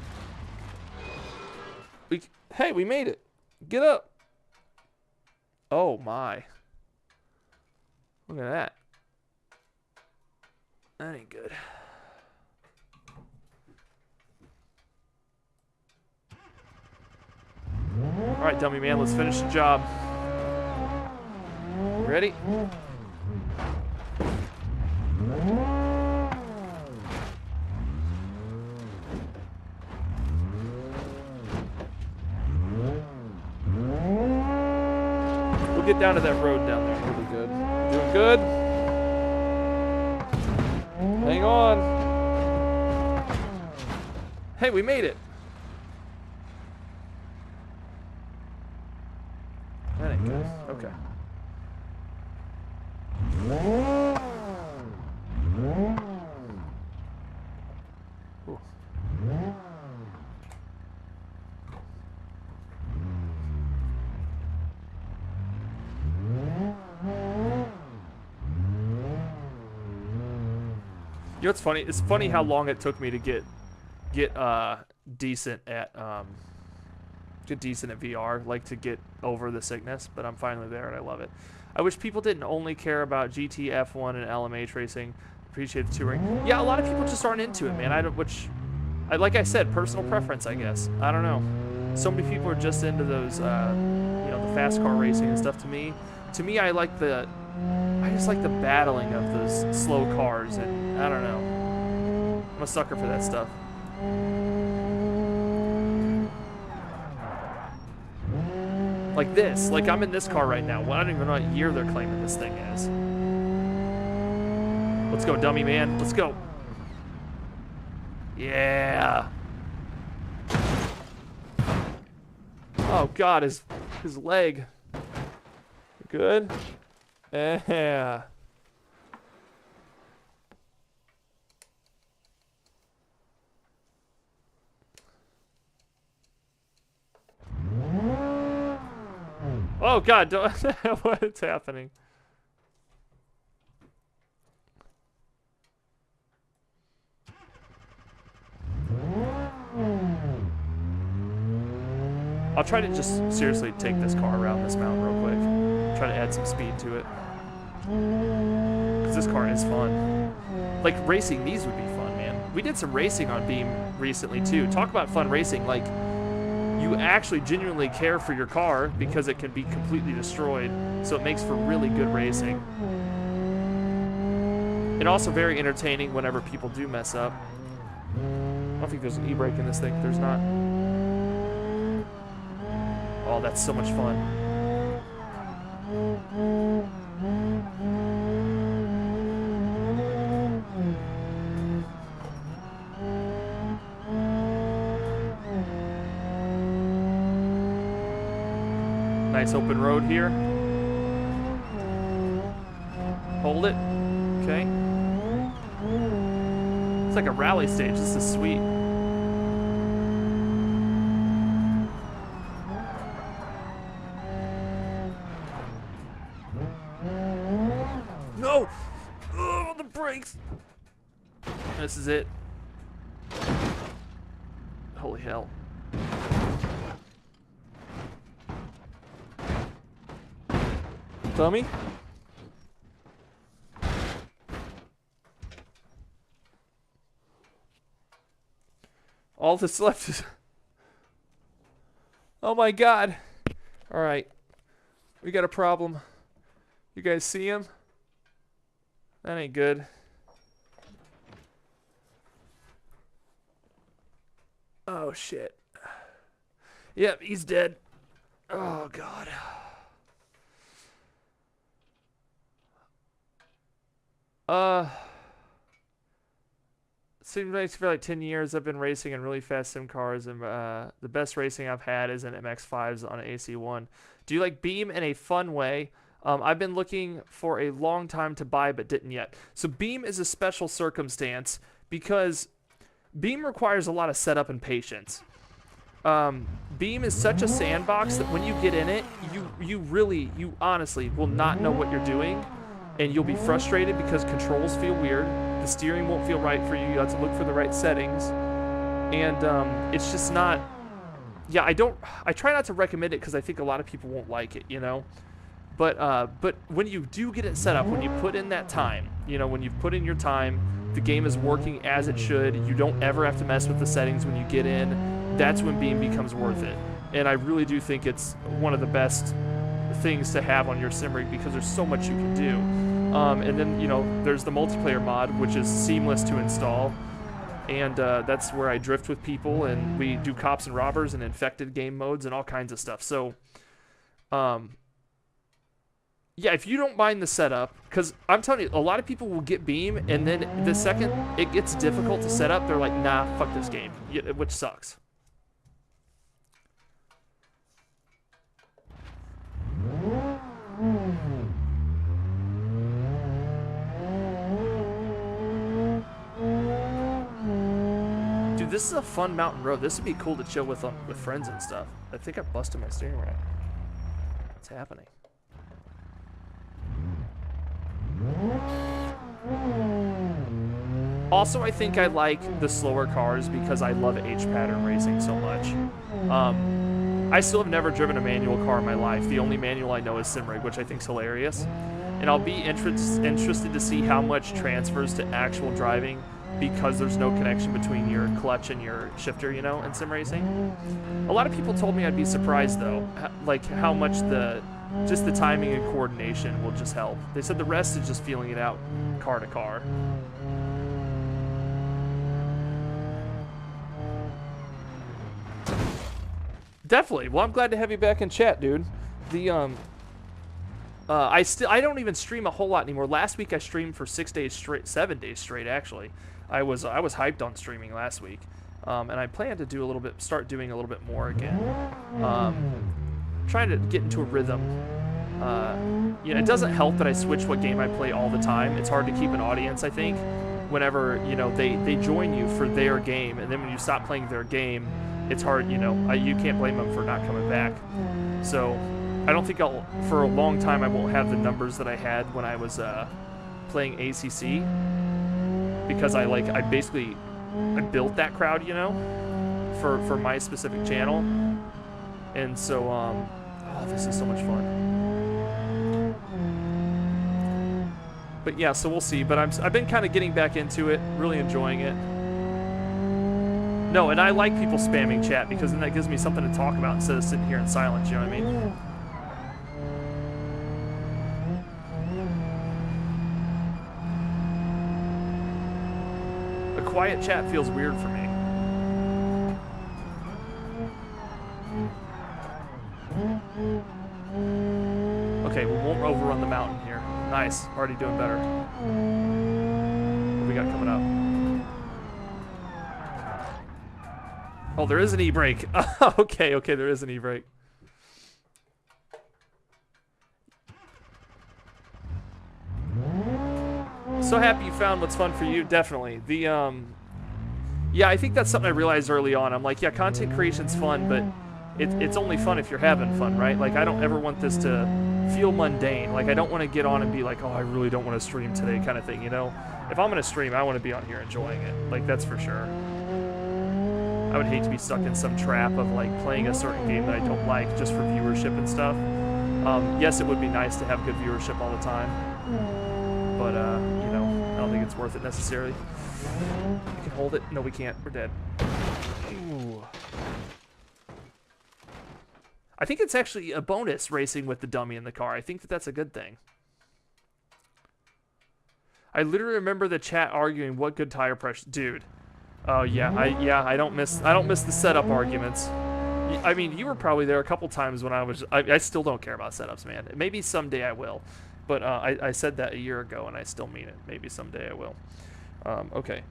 Hey, we made it. Get up. Oh, my. Look at that. That ain't good. All right, dummy man, let's finish the job. Ready? We'll get down to that road down there. We'll be good. Doing good. Hang on. Hey, we made it. That ain't good. Okay. Ooh. You know what's funny? It's funny how long it took me to get decent at get decent at VR, like to get over the sickness, but I'm finally there and I love it. I wish people didn't only care about GT, F1, and LMH racing. Appreciate the touring. Yeah, a lot of people just aren't into it, man. Like I said, personal preference, I guess. I don't know. So many people are just into those, you know, the fast car racing and stuff. To me, I just like the battling of those slow cars, and I don't know. I'm a sucker for that stuff. Like this, like I'm in this car right now. Well, I don't even know what year they're claiming this thing is. Let's go, dummy man. Let's go. Yeah. Oh God, his leg. Good. Yeah. Oh God, don't what's happening? I'll try to just seriously take this car around this mountain real quick. Try to add some speed to it. Because this car is fun. Like, racing these would be fun, man. We did some racing on Beam recently, too. Talk about fun racing. Like, you actually genuinely care for your car because it can be completely destroyed. So it makes for really good racing. And also very entertaining whenever people do mess up. I don't think there's an e-brake in this thing. There's not. Oh, that's so much fun. Nice open road here. Hold it. Okay. It's like a rally stage. This is sweet. No! Oh, the brakes! This is it. Holy hell. Dummy? All that's left is... Oh my God. Alright. We got a problem. You guys see him? That ain't good. Oh shit. Yep, he's dead. Oh God. Seems like for like 10 years I've been racing in really fast sim cars, and the best racing I've had is in MX-5s on an AC1. Do you like Beam in a fun way? I've been looking for a long time to buy but didn't yet. So Beam is a special circumstance because Beam requires a lot of setup and patience. Beam is such a sandbox that when you get in it, you honestly will not know what you're doing, and you'll be frustrated because controls feel weird. The steering won't feel right for you. You have to look for the right settings, and it's just not. Yeah, I try not to recommend it because I think a lot of people won't like it, you know. But when you do get it set up, when you put in that time, you know, when you've put in your time, the game is working as it should. You don't ever have to mess with the settings when you get in. That's when Beam becomes worth it. And I really do think it's one of the best things to have on your SimRig because there's so much you can do. And then, you know, there's the multiplayer mod, which is seamless to install. And that's where I drift with people, and we do cops and robbers and infected game modes and all kinds of stuff. So, yeah, if you don't mind the setup, because I'm telling you, a lot of people will get Beam, and then the second it gets difficult to set up, they're like, nah, fuck this game, which sucks. Dude, this is a fun mountain road. This would be cool to chill with friends and stuff. I think I busted my steering rack. What's happening? Also, I think I like the slower cars because I love H-pattern racing so much. I still have never driven a manual car in my life. The only manual I know is SimRig, which I think is hilarious. And I'll be interested to see how much transfers to actual driving because there's no connection between your clutch and your shifter, you know, in sim racing. A lot of people told me I'd be surprised, though, like how much just the timing and coordination will just help. They said the rest is just feeling it out car to car. Definitely. Well, I'm glad to have you back in chat, dude. The I don't even stream a whole lot anymore. Last week I streamed for 6 days straight, 7 days straight actually. I was hyped on streaming last week, and I plan to do start doing a little bit more again. Trying to get into a rhythm. You know, it doesn't help that I switch what game I play all the time. It's hard to keep an audience, I think, whenever, you know, they join you for their game, and then when you stop playing their game, it's hard, you know, you can't blame them for not coming back. So I don't think for a long time I won't have the numbers that I had when I was playing ACC, because I built that crowd, you know, for my specific channel. And so oh, this is so much fun. But yeah, so we'll see. But I've been kind of getting back into it, really enjoying it. No, and I like people spamming chat because then that gives me something to talk about instead of sitting here in silence, you know what I mean? A quiet chat feels weird for me. Okay, we won't overrun the mountain here. Nice, already doing better. What do we got coming up? Oh, there is an e-brake. Okay, there is an e-brake. So happy you found what's fun for you. Definitely. Yeah, I think that's something I realized early on. I'm like, yeah, content creation's fun, but it's only fun if you're having fun, right? Like, I don't ever want this to feel mundane. Like, I don't want to get on and be like, oh, I really don't want to stream today kind of thing, you know? If I'm going to stream, I want to be on here enjoying it. Like, that's for sure. I would hate to be stuck in some trap of, like, playing a certain game that I don't like just for viewership and stuff. Yes, it would be nice to have good viewership all the time. But, you know, I don't think it's worth it necessarily. We can hold it. No, we can't. We're dead. Ooh. I think it's actually a bonus racing with the dummy in the car. I think that's a good thing. I literally remember the chat arguing what good tire pressure, dude. Oh yeah, I don't miss the setup arguments. I mean, you were probably there a couple times when I still don't care about setups, man. Maybe someday I will, but I said that a year ago and I still mean it. Maybe someday I will. Okay,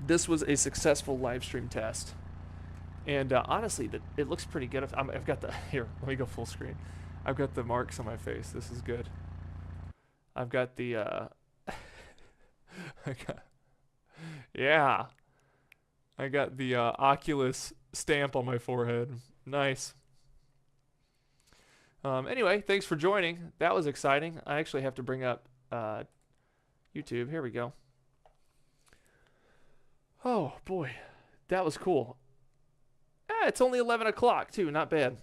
this was a successful live stream test. And honestly, it looks pretty good. I've got the... Here, let me go full screen. I've got the marks on my face. This is good. I've got the... yeah. I got the Oculus stamp on my forehead. Nice. Anyway, thanks for joining. That was exciting. I actually have to bring up YouTube. Here we go. Oh, boy. That was cool. It's only 11 o'clock, too. Not bad.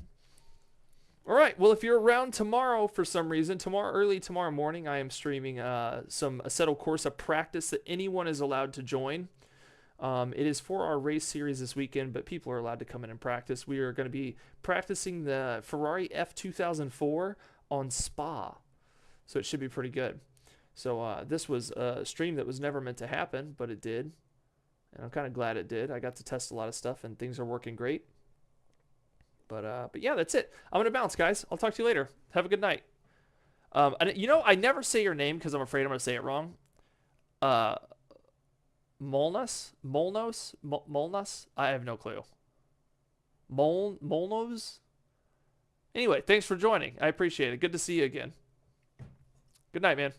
All right. Well, if you're around tomorrow for some reason, early tomorrow morning, I am streaming some Assetto Corsa practice that anyone is allowed to join. It is for our race series this weekend, but people are allowed to come in and practice. We are going to be practicing the Ferrari F2004 on Spa. So it should be pretty good. So this was a stream that was never meant to happen, but it did. And I'm kind of glad it did. I got to test a lot of stuff, and things are working great. But yeah, that's it. I'm going to bounce, guys. I'll talk to you later. Have a good night. And you know, I never say your name because I'm afraid I'm going to say it wrong. Molnos? I have no clue. Molnos? Anyway, thanks for joining. I appreciate it. Good to see you again. Good night, man.